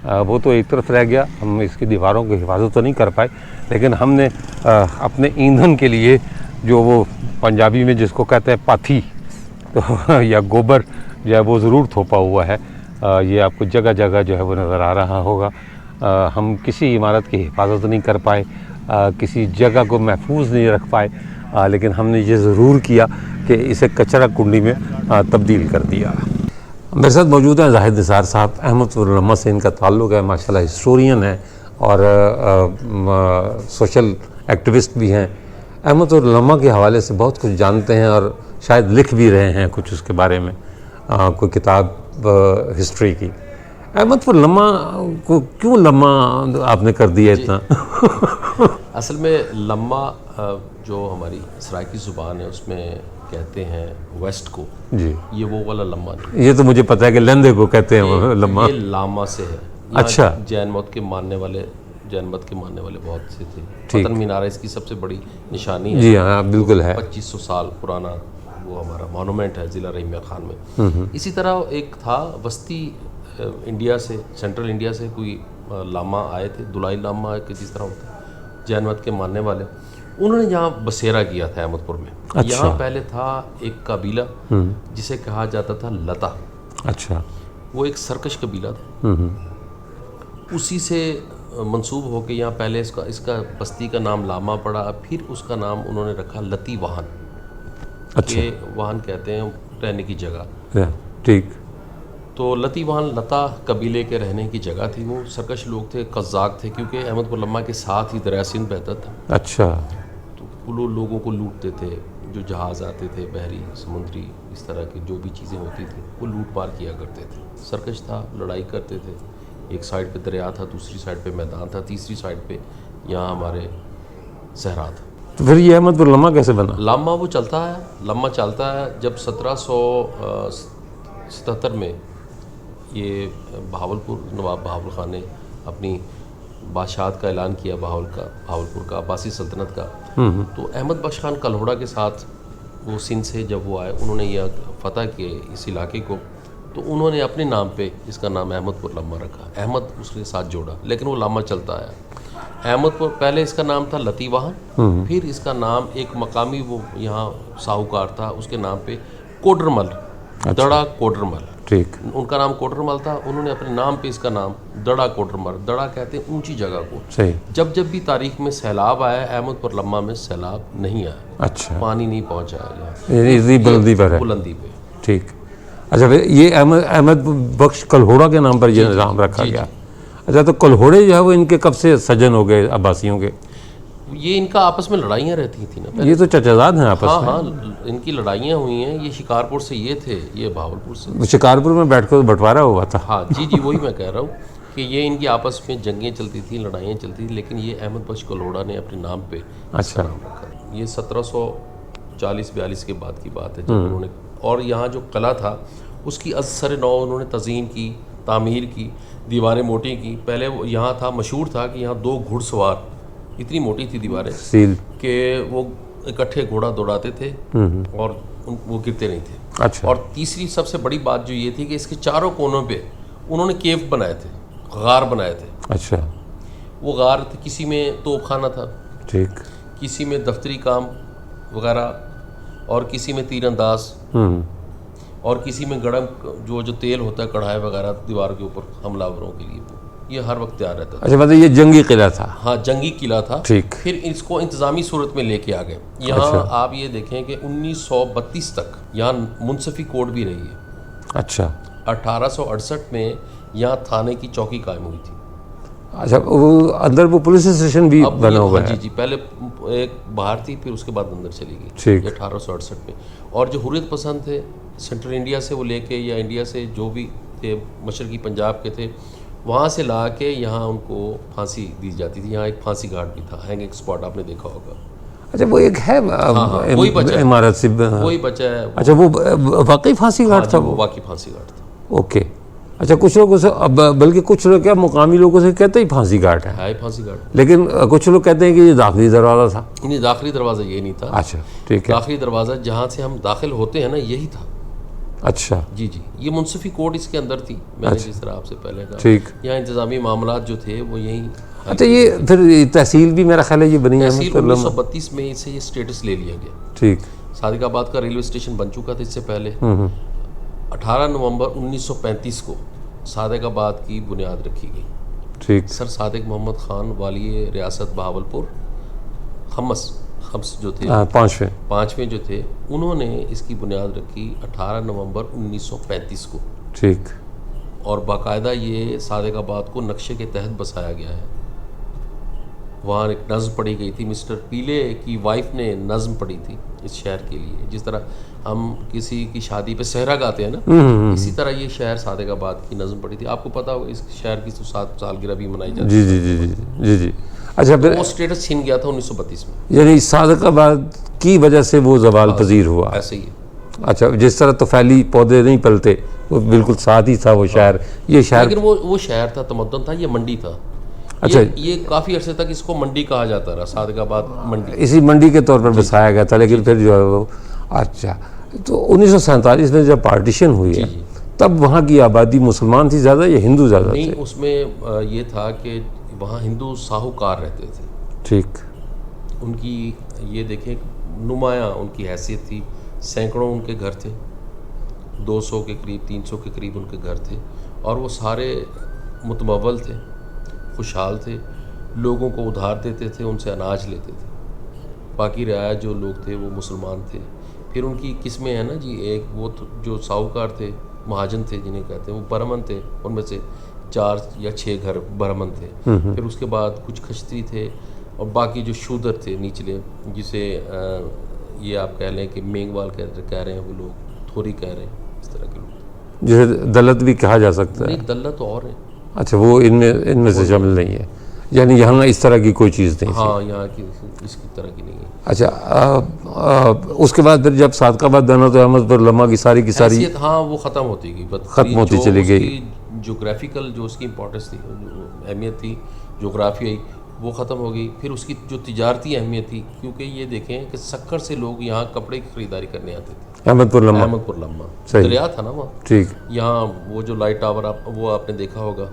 Speaker 1: वो तो एक तरफ रह गया। हम इसकी दीवारों की हिफाजत तो नहीं कर पाए, लेकिन हमने अपने ईंधन के लिए जो वो पंजाबी में जिसको कहते हैं पाथी तो या गोबर जो है वो ज़रूर थोपा हुआ है। ये आपको जगह जगह जो है वो नज़र आ रहा होगा। हम किसी इमारत की हिफाजत नहीं कर पाए, किसी जगह को महफूज नहीं रख पाए, लेकिन हमने ये ज़रूर किया कि इसे कचरा कुंडी में तब्दील कर दिया। मेरे साथ मौजूद हैं जाहिद निसार साहब, अहमदपुर लम्मा से इनका ताल्लुक़ है, माशाल्लाह हिस्टोरियन है और सोशल एक्टिविस्ट भी हैं। अहमद उर लम्मा के हवाले से बहुत कुछ जानते हैं और शायद लिख भी रहे हैं कुछ उसके बारे में, कोई किताब हिस्ट्री की। अहमद उर लम्मा को क्यों लम्मा आपने कर दिया इतना?
Speaker 3: असल में लम्मा जो हमारी सराइकी ज़ुबान है उसमें कहते हैं वेस्ट को
Speaker 1: जी,
Speaker 3: ये वो वाला लम्मा नहीं,
Speaker 1: ये तो मुझे पता है कि लंदे को कहते हैं वो लम्मा।
Speaker 3: ये लामा से है। यहाँ
Speaker 1: अच्छा।
Speaker 3: जैन मत के मानने वाले बहुत से थे। पतन मीनार इसकी सबसे बड़ी निशानी है।
Speaker 1: जी हाँ, बिल्कुल है।
Speaker 3: 2500 साल पुराना वो हमारा मॉन्यूमेंट है ज़िला रहीमिया खान में। इसी तरह एक था वस्ती इंडिया से, सेंट्रल इंडिया से कोई लामा आए थे, दुलाई लामा के जिस तरह होता है, जैन मत के मानने वाले। उन्होंने यहाँ बसेरा किया था अहमदपुर में।
Speaker 1: अच्छा।
Speaker 3: यहाँ पहले था एक कबीला जिसे कहा जाता था लता।
Speaker 1: अच्छा।
Speaker 3: वो एक सरकश कबीला था। उसी से मंसूब होके यहाँ पहले इसका बस्ती का नाम लामा पड़ा, फिर उसका नाम उन्होंने रखा लती वाहन।
Speaker 1: अच्छा।
Speaker 3: ये वाहन कहते हैं रहने की जगह।
Speaker 1: ठीक।
Speaker 3: तो लती वाहन लता कबीले के रहने की जगह थी। वो सरकश लोग थे, कज़ाक थे, क्योंकि अहमदपुर लम्मा के साथ ही दरिया सिंध बहता था।
Speaker 1: अच्छा।
Speaker 3: तो वो लोगों को लूटते थे, जो जहाज़ आते थे बहरी समुद्री इस तरह की जो भी चीज़ें होती थी वो लूट पार किया करते थे। सरकश था, लड़ाई करते थे। एक साइड पे दरिया था, दूसरी साइड पे मैदान था, तीसरी साइड पे यहाँ हमारे सहरा था।
Speaker 1: तो फिर ये अहमदपुर लम्मा कैसे बना?
Speaker 3: लम्मा वो चलता है, लम्मा चलता है जब 1777 में ये बहावलपुर, नवाब बहावल खान ने अपनी बादशाहत का ऐलान किया, बहावलपुर का अब्बासी सल्तनत का। तो अहमद बख्श खान कल्होड़ा के साथ वो सिंध से जब वो आए, उन्होंने यह फतह किए इस इलाके को, तो उन्होंने अपने नाम पे इसका नाम अहमदपुर लम्मा रखा। अहमद उसके साथ जोड़ा, लेकिन वो लम्मा चलता है। अहमदपुर पहले इसका नाम था लती वाहन, फिर इसका नाम एक मकामी वो यहाँ साहूकार था उसके नाम पे कोडरमल, दड़ा कोडरमल।
Speaker 1: ठीक।
Speaker 3: उनका नाम कोडरमल था, उन्होंने अपने नाम पे इसका नाम दड़ा कोडरमल, दड़ा कहते हैं ऊंची जगह को।
Speaker 1: सही।
Speaker 3: जब भी तारीख में सैलाब आया, अहमदपुर लम्मा में सैलाब नहीं आया।
Speaker 1: अच्छा।
Speaker 3: पानी नहीं पहुंचा यहाँ,
Speaker 1: ये बुलंदी पर है।
Speaker 3: बुलंदी पे।
Speaker 1: ठीक। अच्छा, फिर ये अहमद बख्श कल्होड़ा के नाम पर ये नाम रखा गया। अच्छा, तो कल्होड़े जो है वो इनके कब से सजन हो गए अब्बासियों के?
Speaker 3: ये इनका आपस में लड़ाइयाँ रहती थी ना।
Speaker 1: ये तो चचाजाद हैं आपस में।
Speaker 3: हाँ, इनकी लड़ाइयाँ हुई हैं। ये शिकारपुर से ये थे, ये बहावलपुर से।
Speaker 1: शिकारपुर में बैठकर बंटवारा हुआ था।
Speaker 3: हाँ जी, वही मैं कह रहा हूँ कि ये इनकी आपस में जंगें चलती थी, लड़ाइयाँ चलती थी, लेकिन ये अहमद बख्श कल्होड़ा ने अपने नाम पे
Speaker 1: अच्छा
Speaker 3: नाम रखा। ये 1740-42 के बाद की बात है जब उन्होंने, और यहाँ जो कला था उसकी असर नौ उन्होंने तज़ीन की, तामीर की, दीवारें मोटी की। पहले वो यहाँ था, मशहूर था कि यहाँ 2 घुड़सवार, इतनी मोटी थी दीवारें
Speaker 1: सील
Speaker 3: कि वो इकट्ठे घोड़ा दौड़ाते थे और वो गिरते नहीं थे।
Speaker 1: अच्छा।
Speaker 3: और तीसरी सबसे बड़ी बात जो ये थी कि इसके चारों कोनों पे उन्होंने केव बनाए थे, गार बनाए थे।
Speaker 1: अच्छा।
Speaker 3: वो गार थे, किसी में तोपखाना था,
Speaker 1: ठीक,
Speaker 3: किसी में दफ्तरी काम वगैरह, और किसी में तीरंदाज, और किसी में गरम जो तेल होता है कढ़ाई वगैरह दीवार के ऊपर हमलावरों के लिए, ये हर वक्त तैयार रहता था।
Speaker 1: अच्छा, मतलब ये जंगी किला था?
Speaker 3: हाँ, जंगी किला था।
Speaker 1: ठीक।
Speaker 3: फिर इसको इंतज़ामी सूरत में लेके आ गए। यहाँ
Speaker 1: अच्छा।
Speaker 3: आप ये देखें कि 1932 तक यहाँ मुंसफी कोर्ट भी रही है।
Speaker 1: अच्छा।
Speaker 3: 1868 में यहाँ थाने की चौकी कायम हुई थी।
Speaker 1: अच्छा, वो अंदर वो पुलिस स्टेशन भी बना हुआ है?
Speaker 3: जी, पहले एक बाहर थी, फिर उसके बाद अंदर चली गई।
Speaker 1: ठीक।
Speaker 3: 1868 में। और जो हुर्रियत पसंद थे सेंट्रल इंडिया से वो लेके, या इंडिया से जो भी थे, मशरकी पंजाब के थे, वहाँ से ला के यहाँ उनको फांसी दी जाती थी। यहाँ एक फांसी घाट भी था, हैंगिंग स्पॉट, आपने देखा होगा।
Speaker 1: अच्छा, वो एक है
Speaker 3: वही बचा है,
Speaker 1: इमारत से
Speaker 3: वही बचा है।
Speaker 1: अच्छा, वो वाकई फांसी घाट था?
Speaker 3: वो वाकई फांसी घाट था।
Speaker 1: ओके। अच्छा, कुछ लोग उसे, बल्कि कुछ लोग क्या मुकामी लोगों से कहते ही फांसी घाट है,
Speaker 3: फांसी घाट।
Speaker 1: लेकिन कुछ लोग कहते हैं कि ये दाखिली दरवाज़ा था।
Speaker 3: नहीं, दाखिली दरवाज़ा ये नहीं था।
Speaker 1: अच्छा, ठीक है।
Speaker 3: दाखिली दरवाज़ा जहाँ से हम दाखिल होते हैं ना, यही था।
Speaker 1: अच्छा
Speaker 3: जी, ये मुंसफी कोर्ट इसके अंदर थी। मैंने जिस तरह आपसे पहले कहा,
Speaker 1: ठीक।
Speaker 3: यहाँ इंतज़ामी मामलात जो थे वो यहीं।
Speaker 1: अच्छा, ये फिर तहसील भी मेरा ख्याल है ये बनी है?
Speaker 3: तहसील 1932 में इससे ये स्टेटस ले लिया गया।
Speaker 1: ठीक।
Speaker 3: सादिकाबाद का रेलवे स्टेशन बन चुका था इससे पहले। 18 नवंबर 1935 को सादिकाबाद की बुनियाद रखी गई।
Speaker 1: ठीक।
Speaker 3: सर सादिक मोहम्मद खान वाली रियासत बहावलपुर, खम्स जो थे, पाँचवें जो थे, उन्होंने इसकी बुनियाद रखी 18 नवंबर 1935 को।
Speaker 1: ठीक।
Speaker 3: और बाकायदा ये सादिकाबाद को नक्शे के तहत बसाया गया है। वहाँ एक नज़्म पढ़ी गई थी, मिस्टर पीले की वाइफ ने नज़्म पढ़ी थी इस शहर के लिए। जिस तरह हम किसी की शादी पे सहरा गाते हैं ना, इसी तरह ये शहर सादिकाबाद की नज़्म पढ़ी थी। आपको पता होगा इस शहर की तो 7 सालगिरह भी मनाई जाती
Speaker 1: जी जी जी जी जी जी। अच्छा, फिर
Speaker 3: वो स्टेटस छीन गया था 1932 में।
Speaker 1: यानी सादिकाबाद की वजह से वो जवाल पजीर हुआ।
Speaker 3: ऐसे ही है।
Speaker 1: अच्छा, जिस तरह तो फैली पौधे नहीं पलते, वो बिल्कुल साथ ही था वो शहर। ये शहर
Speaker 3: लेकिन वो शहर था, तमद्दन था, ये मंडी था।
Speaker 1: अच्छा,
Speaker 3: ये काफ़ी अरसे तक इसको मंडी कहा जाता रहा, सादिकाबाद मंडी।
Speaker 1: इसी मंडी के तौर पर बसाया गया था, लेकिन फिर जो है वो अच्छा, तो 1947 में जब पार्टीशन हुई है तब वहाँ की आबादी मुसलमान थी ज़्यादा या हिंदू ज़्यादा
Speaker 3: नहीं,
Speaker 1: थे?
Speaker 3: उसमें ये था कि वहाँ हिंदू साहूकार रहते थे।
Speaker 1: ठीक।
Speaker 3: उनकी ये देखें नुमाया उनकी हैसियत थी, सैकड़ों उनके घर थे, 200 के करीब 300 के करीब उनके घर थे, और वो सारे मुतमव्वल थे, खुशहाल थे, लोगों को उधार देते थे, उनसे अनाज लेते थे। बाकी रियाया जो लोग थे वो मुसलमान थे। फिर उनकी किस्में हैं ना जी, एक वो तो जो साहूकार थे, महाजन थे जिन्हें कहते हैं, वो बरमन थे, उनमें से 4 या 6 घर बरमन थे। फिर उसके बाद कुछ खश्ती थे, और बाकी जो शूदर थे निचले, जिसे ये आप कह लें कि मेंगवाल कह रहे हैं वो लोग, थोरी कह रहे हैं, इस तरह के लोग।
Speaker 1: जिसे दलत भी कहा जा सकता है।
Speaker 3: नहीं, दल्लत तो और है।
Speaker 1: अच्छा, वो इनमें से शामिल नहीं है, यानी यहाँ इस तरह की कोई चीज़ नहीं थी।
Speaker 3: हाँ, यहाँ की इसकी तरह की नहीं है।
Speaker 1: अच्छा, उसके बाद फिर जब सादिकाबाद बना तो अहमदपुर लम्हा की सारी
Speaker 3: हैसियत, हाँ, वो ख़त्म होती गई,
Speaker 1: ख़त्म होती चली गई।
Speaker 3: जोग्राफिकल जो उसकी इंपॉर्टेंस थी, अहमियत थी जोग्राफियाई, वो ख़त्म हो गई। फिर उसकी जो तिजारती अहमियत थी, क्योंकि ये देखें कि सक्कर से लोग यहाँ कपड़े की ख़रीदारी करने आते थे।
Speaker 1: अहमदपुर लम्हा सही।
Speaker 3: दरिया था ना वहाँ।
Speaker 1: ठीक।
Speaker 3: यहाँ वो जो लाइट टावर वो आपने देखा होगा,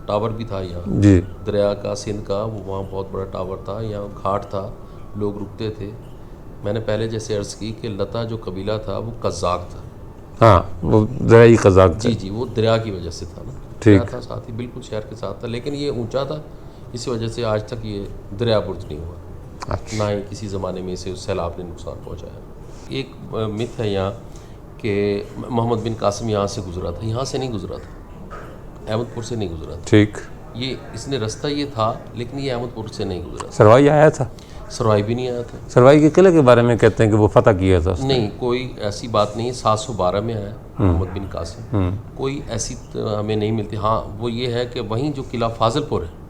Speaker 3: टावर भी था यहाँ
Speaker 1: जी।
Speaker 3: दरिया का, सिंध का, वो वहाँ बहुत बड़ा टावर था। यहाँ घाट था, लोग रुकते थे। मैंने पहले जैसे अर्ज़ की कि लता जो कबीला था वो कज़ाक था।
Speaker 1: हाँ, वो दरियाई कज़ाक था।
Speaker 3: जी जी, वो दरिया की वजह से था ना,
Speaker 1: ठीक
Speaker 3: दरिया था साथ ही, बिल्कुल शहर के साथ था, लेकिन ये ऊंचा था, इसी वजह से आज तक ये दरिया बुर्ज नहीं हुआ।
Speaker 1: अच्छा।
Speaker 3: ना ही किसी ज़माने में इसे सैलाब ने नुकसान पहुँचाया। एक मिथ है यहाँ कि मोहम्मद बिन कासिम यहाँ से गुजरा था, यहाँ से नहीं गुजरा था, अहमदपुर से नहीं गुजरा था।
Speaker 1: ठीक।
Speaker 3: ये इसने रास्ता ये था, लेकिन ये अहमदपुर से नहीं गुजरा।
Speaker 1: सरवाई आया था?
Speaker 3: सरवाई भी नहीं आया था।
Speaker 1: सरवाई के किले के बारे में कहते हैं कि वो फतह किया था उसने।
Speaker 3: नहीं, कोई ऐसी बात नहीं है। 712 में आया मोहम्मद बिन कासिम, कोई ऐसी हमें नहीं मिलती। हाँ, वो ये है कि वहीं जो किला फाजिलपुर है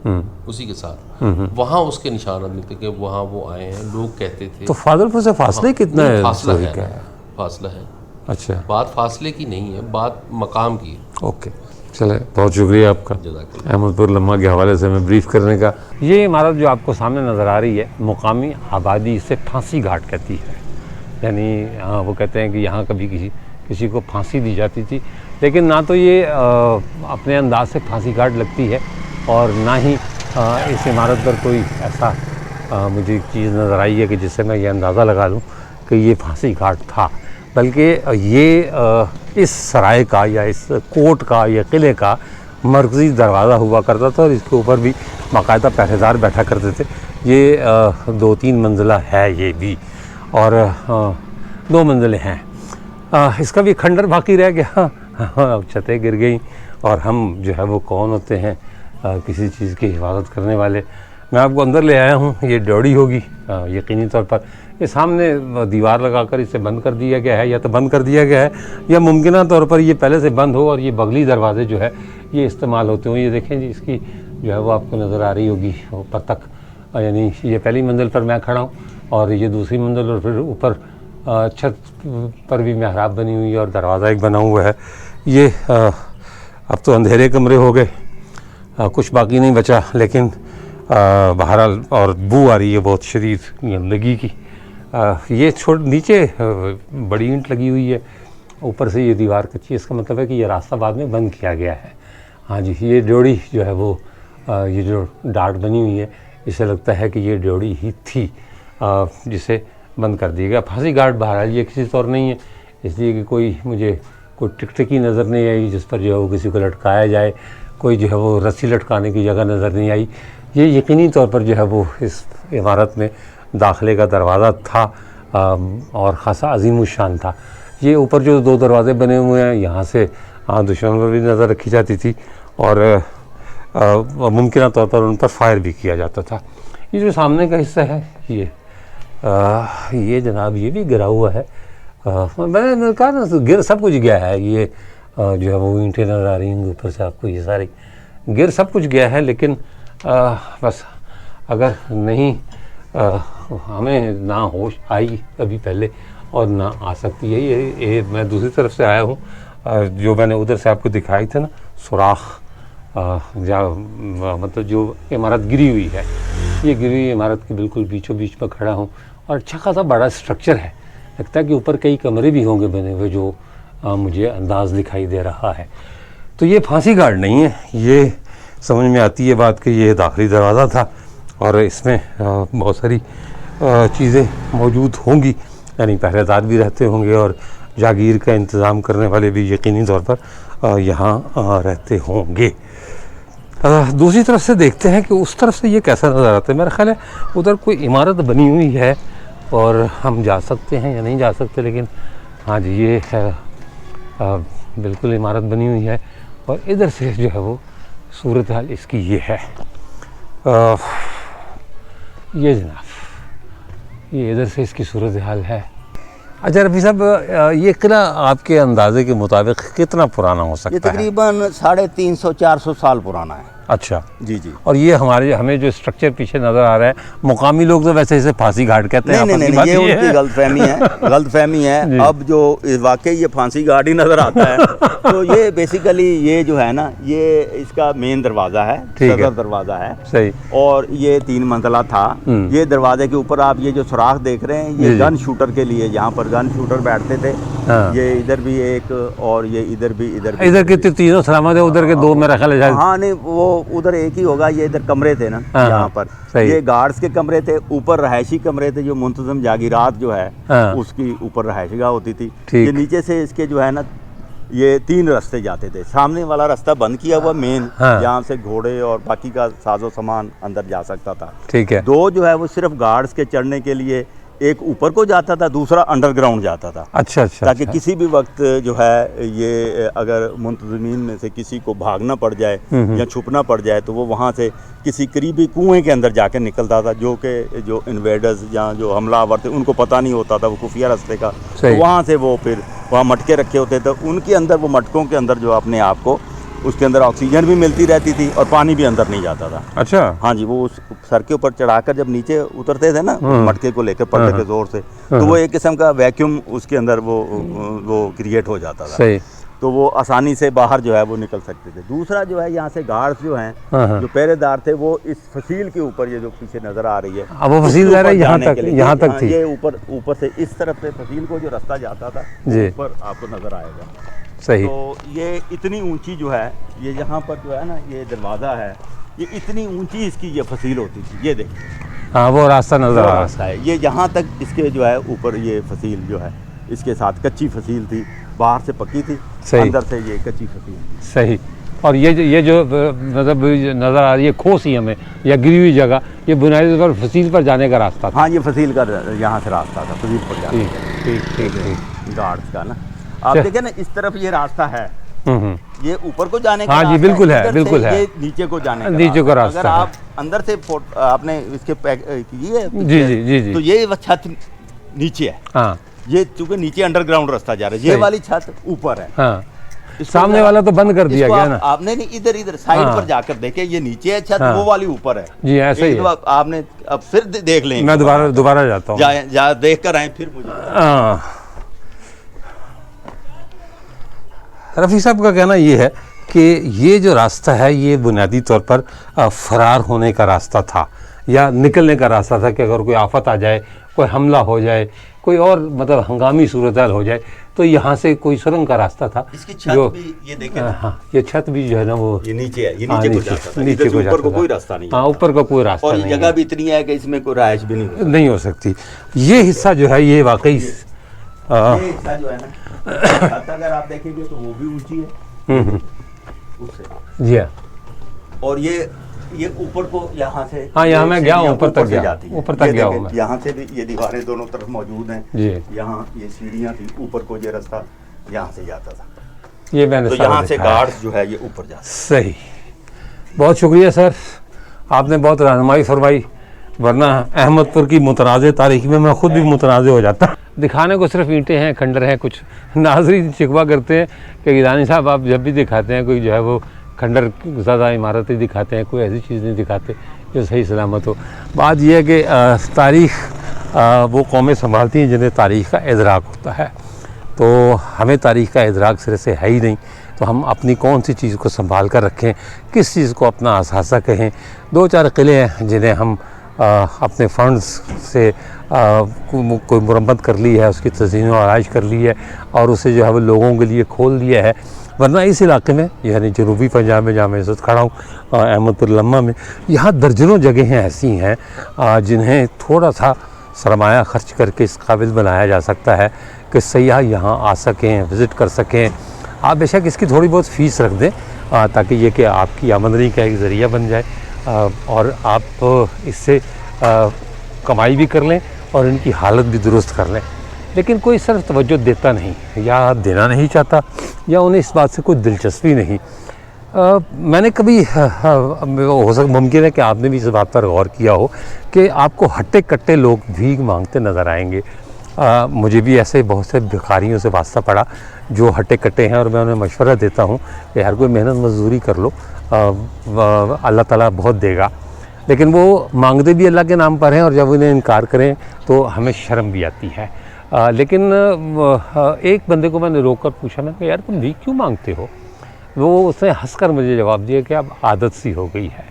Speaker 3: उसी के साथ वहाँ उसके निशानात मिलते कि वहाँ वो आए हैं, लोग कहते थे।
Speaker 1: तो फाजिलपुर से फासले कितना है?
Speaker 3: फासला है, फासला है।
Speaker 1: अच्छा,
Speaker 3: बात फासले की नहीं है, बात मकाम की है।
Speaker 1: ओके, चले, बहुत शुक्रिया आपका
Speaker 3: जज़ाकल्लाह।
Speaker 1: अहमदपुर लम्हा के हवाले से हमें ब्रीफ करने का। ये इमारत जो आपको सामने नज़र आ रही है, मुकामी आबादी इसे फांसी घाट कहती है। यानी हाँ, वो कहते हैं कि यहाँ कभी किसी को फांसी दी जाती थी, लेकिन ना तो ये अपने अंदाज से फांसी घाट लगती है, और ना ही इस इमारत पर कोई ऐसा मुझे चीज़ नज़र आई है कि जिससे मैं ये अंदाज़ा लगा लूँ कि ये फांसी घाट था। बल्कि ये इस सराय का या इस कोट का या किले का मरकज़ी दरवाज़ा हुआ करता था, और इसके ऊपर भी बाकायदा पहरेदार बैठा करते थे। ये 2-3 मंजिला है ये भी, और 2 मंजिलें हैं। इसका भी खंडर बाकी रह गया, छतें गिर गई, और हम जो है वो कौन होते हैं किसी चीज़ की हिफाजत करने वाले। मैं आपको अंदर ले आया हूँ, ये ड्योढ़ी होगी यकीनी तौर पर। ये सामने दीवार लगाकर इसे बंद कर दिया गया है, या तो बंद कर दिया गया है या मुमकिन तौर पर ये पहले से बंद हो और ये बगली दरवाजे जो है ये इस्तेमाल होते हों। ये देखें जी, इसकी जो है वो आपको नज़र आ रही होगी ऊपर तक, यानी ये पहली मंजिल पर मैं खड़ा हूँ, और ये दूसरी मंजिल, और फिर ऊपर छत पर भी मेहराब बनी हुई है, और दरवाज़ा एक बना हुआ है। ये अब तो अंधेरे कमरे हो गए, कुछ बाकी नहीं बचा, लेकिन बहरहाल, और बू आ रही है बहुत शदीद गंदगी की। ये नीचे बड़ी ईंट लगी हुई है, ऊपर से ये दीवार कच्ची है, इसका मतलब है कि ये रास्ता बाद में बंद किया गया है। हाँ जी, ये ड्योढ़ी जो है वो ये जो डाट बनी हुई है, इसे लगता है कि ये ड्योढ़ी ही थी, जिसे बंद कर दिया गया। फांसी घाट बहरहाल ये किसी तौर नहीं है, इसलिए कि कोई टिकटिकी नज़र नहीं आई जिस पर जो है वो किसी को लटकाया जाए, कोई जो है वो रस्सी लटकाने की जगह नज़र नहीं आई। ये यकीनी तौर पर जो है वो इस इमारत में दाखिले का दरवाज़ा था, और ख़ासा अज़ीमुश्शान था। ये ऊपर जो 2 दरवाज़े बने हुए हैं, यहाँ से दुश्मन पर भी नज़र रखी जाती थी, और मुमकिन तौर पर उन पर फायर भी किया जाता था। ये जो सामने का हिस्सा है ये जनाब ये भी गिरा हुआ है। मैंने कहा ना गिर सब कुछ गया है। ये जो है वो ईंटें नज़र आ रही हैं ऊपर से आपको, ये सारी गिर सब कुछ गया है। लेकिन बस अगर नहीं हमें ना होश आई अभी पहले और ना आ सकती है। ये मैं दूसरी तरफ से आया हूँ, जो मैंने उधर से आपको दिखाई थे ना सुराख, मतलब जो इमारत गिरी हुई है, ये गिरी हुई इमारत के बिल्कुल बीचों बीच में खड़ा हूँ और अच्छा खासा बड़ा स्ट्रक्चर है। लगता है कि ऊपर कई कमरे भी होंगे बने हुए, जो मुझे अंदाज़ दिखाई दे रहा है। तो ये फांसी गार्ड नहीं है, ये समझ में आती है बात कि ये दाखिली दरवाज़ा था और इसमें बहुत सारी चीज़ें मौजूद होंगी, यानी पहरेदार भी रहते होंगे और जागीर का इंतज़ाम करने वाले भी यकीनी तौर पर यहाँ रहते होंगे। दूसरी तरफ से देखते हैं कि उस तरफ से ये कैसा नज़र आता है। मेरा ख्याल है उधर कोई इमारत बनी हुई है और हम जा सकते हैं या नहीं जा सकते, लेकिन हाँ जी ये है बिल्कुल इमारत बनी हुई है और इधर से जो है वो सूरत हाल इसकी ये है। ये जनाब ये इधर से इसकी सूरत हाल है। अच्छा रफ़ी साहब, ये किला आपके अंदाजे के मुताबिक कितना पुराना हो सकता है?
Speaker 2: ये तकरीबन 350-400 साल पुराना है।
Speaker 1: अच्छा
Speaker 2: जी जी।
Speaker 1: और ये हमें जो स्ट्रक्चर पीछे नज़र आ रहा है, मुकामी लोग तो वैसे इसे फांसी घाट कहते हैं।
Speaker 2: नहीं, ये उनकी गलतफहमी है। अब जो वाकई ये फांसी घाट ही नज़र आता है तो ये बेसिकली ये जो है ना, ये इसका मेन दरवाज़ा है, सदर दरवाज़ा है।
Speaker 1: सही। और
Speaker 2: ये 3 मंजिला था। ये दरवाजे के ऊपर आप ये जो सुराख देख रहे हैं, ये गन शूटर के लिए, यहाँ पर गन शूटर बैठते थे। ये इधर भी एक और ये इधर भी इधर
Speaker 1: के तीनों सलामत है, उधर के 2 मेरा ख्याल है।
Speaker 2: हाँ नहीं, वो उधर एक ही होगा। ये इधर कमरे थे ना, यहाँ पर ये गार्ड्स के कमरे थे, ऊपर रहायशी कमरे थे, जो मुंतजम जागीरात जो है उसकी ऊपर रहायशगाह होती थी। ये नीचे से इसके जो है ना, ये 3 रास्ते जाते थे। सामने वाला रास्ता बंद किया हुआ मेन, जहाँ से घोड़े और बाकी का साजो सामान अंदर जा सकता था।
Speaker 1: ठीक है।
Speaker 2: 2 जो है वो सिर्फ गार्ड्स के चढ़ने के लिए, एक ऊपर को जाता था, दूसरा अंडरग्राउंड जाता था।
Speaker 1: अच्छा।
Speaker 2: ताकि किसी भी वक्त जो है ये अगर मुंतज़मीन में से किसी को भागना पड़ जाए या छुपना पड़ जाए तो वो वहाँ से किसी करीबी कुएं के अंदर जाकर निकलता था, जो इन्वेडर्स या जो हमलावर थे उनको पता नहीं होता था वो खुफिया रास्ते का। तो वहाँ से वो फिर वहाँ मटके रखे होते थे, उनके अंदर वो मटकों के अंदर जो अपने आप को उसके अंदर ऑक्सीजन भी मिलती रहती थी और पानी भी अंदर नहीं जाता था। अच्छा। हाँ जी, वो उस सर के ऊपर चढ़ाकर जब नीचे उतरते थे ना मटके को लेकर पकड़ के जोर से, तो वो एक किस्म का वैक्यूम उसके अंदर वो क्रिएट हो जाता था। सही। तो वो आसानी से बाहर जो है वो निकल सकते थे। दूसरा जो है, यहाँ से गार्ड्स जो हैं, जो पहरेदार थे, वो इस फसील के ऊपर, ये जो पीछे नजर आ रही है, अब वो फसील यहाँ तक थी। ये ऊपर से इस तरफ से फसील को जो रास्ता जाता था ऊपर आपको नजर आएगा। सही। तो ये इतनी ऊंची जो है, ये यहाँ पर जो है ना, ये दरवाज़ा है, ये इतनी ऊंची इसकी ये फसील होती थी। ये देखिए, हाँ वो रास्ता नज़र आ रहा है। ये यहाँ तक इसके जो है ऊपर ये फसील जो है, इसके साथ कच्ची फसील थी, बाहर से पक्की थी, अंदर से ये कच्ची फसील थी। सही। और ये जो मतलब नज़र आ रही है खोसी हमें या गिरी हुई जगह, ये बुनियादी तौर पर फसील पर जाने का रास्ता था। हाँ, ये फसील का यहाँ से रास्ता था फसील पर जाने का। ठीक गार्ड्स का ना, आप देखें ना, इस तरफ ये रास्ता है, ये ऊपर को जाने का। हाँ जी, बिल्कुल है, बिल्कुल है। ये नीचे को जाने का, नीचे का रास्ता। अगर आप अंदर से आपने इसके जी, तो ये छत नीचे है। हाँ, ये चूंकि नीचे अंडरग्राउंड रास्ता जा रहा है, ये वाली छत ऊपर है। हाँ, सामने वाला तो बंद कर दिया गया ना। आपने नहीं, इधर साइड पर जाकर देखे, ये नीचे है छत, वो वाली ऊपर है। जी ऐसे ही है। आपने अब फिर देख लेंगे, मैं दोबारा जाता हूँ, देख कर आए फिर मुझे। रफ़ी साहब का कहना ये है कि ये जो रास्ता है ये बुनियादी तौर पर फ़रार होने का रास्ता था या निकलने का रास्ता था, कि अगर कोई आफत आ जाए, कोई हमला हो जाए, कोई और मतलब हंगामी सूरत हाल हो जाए, तो यहाँ से कोई सुरंग का रास्ता था। इसकी छत जो भी ये देखें, हाँ, ये छत भी जो है ना वो ये नीचे है, ये नीचे को जाता है, नीचे को ऊपर को कोई रास्ता नहीं। हाँ, ऊपर का कोई रास्ता नहीं, और जगह भी इतनी है कि इसमें कोई रहायश भी नहीं हो सकती। ये हिस्सा जो है ये वाकई हिस्सा जो है ना, अगर आप देखेंगे तो वो भी ऊंची है उससे। जी हाँ। और ये ऊपर को यहाँ से, हाँ यहाँ मैं गया हूँ, ऊपर तक गया, ऊपर तक गया हूँ। यहाँ से भी ये दीवारें दोनों तरफ मौजूद हैं जी। यहाँ ये सीढ़ियाँ थी, ऊपर को ये रास्ता यहाँ से जाता था, ये मैंने तो यहाँ से गार्ड्स जो है ये ऊपर जाते। सही, बहुत शुक्रिया सर, आपने बहुत रहनुमाई फरमाई।
Speaker 1: वरना अहमदपुर की मुतनाज़ तारीख में मैं ख़ुद भी मुतनाज़ हो जाता। दिखाने को सिर्फ ईंटें हैं, खंडर हैं, कुछ नाज़रीन शिकवा करते हैं कि गिलानी साहब आप जब भी दिखाते हैं कोई जो है वो खंडर ज़्यादा इमारतें दिखाते हैं, कोई ऐसी चीज़ नहीं दिखाते जो सही सलामत हो। बात यह है कि तारीख़ वो कौमें संभालती हैं जिन्हें तारीख़ का इदराक होता है, तो हमें तारीख़ का इदराक सिरे से है ही नहीं, तो हम अपनी कौन सी चीज़ को संभाल कर रखें, किस चीज़ को अपना असासा कहें। 2-4 किले हैं जिन्हें हम अपने फंड्स से कोई मुरम्मत कर ली है, उसकी तज़ीन व आराइश कर ली है और उसे जो है वो लोगों के लिए खोल दिया है। वरना इस इलाके में यानी जनूबी पंजाब में जहाँ मैं इस वक्त खड़ा हूँ अहमदपुर लम्मा में, यहाँ दर्जनों जगहें ऐसी हैं जिन्हें थोड़ा सा सरमाया खर्च करके इस काबिल बनाया जा सकता है कि सयाह यहाँ आ सकें, विज़िट कर सकें। आप बेशक इसकी थोड़ी बहुत फ़ीस रख दें ताकि ये कि आपकी आमदनी का एक ज़रिया बन जाए और आप इससे कमाई भी कर लें और इनकी हालत भी दुरुस्त कर लें। लेकिन कोई सिर्फ तवज्जो देता नहीं या देना नहीं चाहता या उन्हें इस बात से कोई दिलचस्पी नहीं। मैंने कभी हो सकता मुमकिन है कि आपने भी इस बात पर गौर किया हो कि आपको हट्टे कट्टे लोग भीख मांगते नज़र आएंगे। मुझे भी ऐसे बहुत से भिखारियों से वास्ता पड़ा जो हट्टे कट्टे हैं और मैं उन्हें मशवरा देता हूँ कि हर कोई मेहनत मजदूरी कर लो, अल्लाह ताला बहुत देगा। लेकिन वो मांगते भी अल्लाह के नाम पर हैं और जब उन्हें इनकार करें तो हमें शर्म भी आती है। लेकिन एक बंदे को मैंने रोक कर पूछा, मैंने कहा यार तुम भीख क्यों मांगते हो? वो उसने हंसकर मुझे जवाब दिया कि अब आदत सी हो गई है।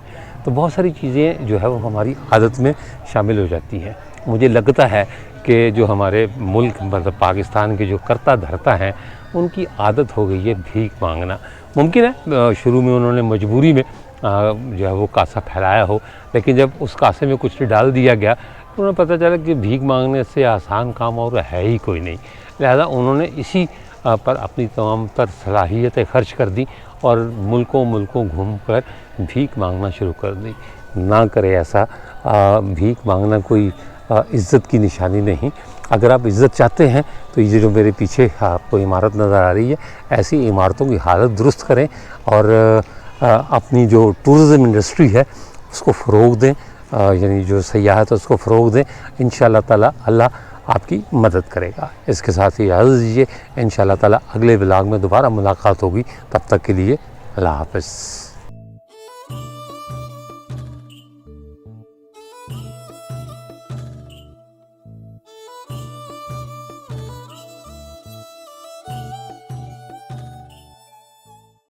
Speaker 1: तो बहुत सारी चीज़ें जो है वो हमारी आदत में शामिल हो जाती हैं। मुझे लगता है कि जो हमारे मुल्क मतलब पाकिस्तान के जो करता धरता हैं उनकी आदत हो गई है भीख मांगना। मुमकिन है शुरू में उन्होंने मजबूरी में जो है वो कासा फैलाया हो, लेकिन जब उस कासे में कुछ डाल दिया गया तो उन्हें पता चला कि भीख मांगने से आसान काम और है ही कोई नहीं। लिहाजा उन्होंने इसी पर अपनी तमाम तर सलाहियतें खर्च कर दी और मुल्कों मुल्कों घूम कर भीख मांगना शुरू कर दी। ना करे ऐसा, भीख मांगना कोई इज़्ज़त की निशानी नहीं। अगर आप इज़्ज़त चाहते हैं तो ये जो मेरे पीछे आपको इमारत नज़र आ रही है, ऐसी इमारतों की हालत दुरुस्त करें और अपनी जो टूरिज़म इंडस्ट्री है उसको फ़रोग़ दें, यानी जो सयाहत है उसको फ़रोग़ दें। इंशाअल्लाह ताला अल्लाह आपकी मदद करेगा। इसके साथ ही इजाज़त दीजिए, इंशाअल्लाह ताला अगले व्लॉग में दोबारा मुलाकात होगी। तब तक के लिए अल्लाह हाफ़िज़।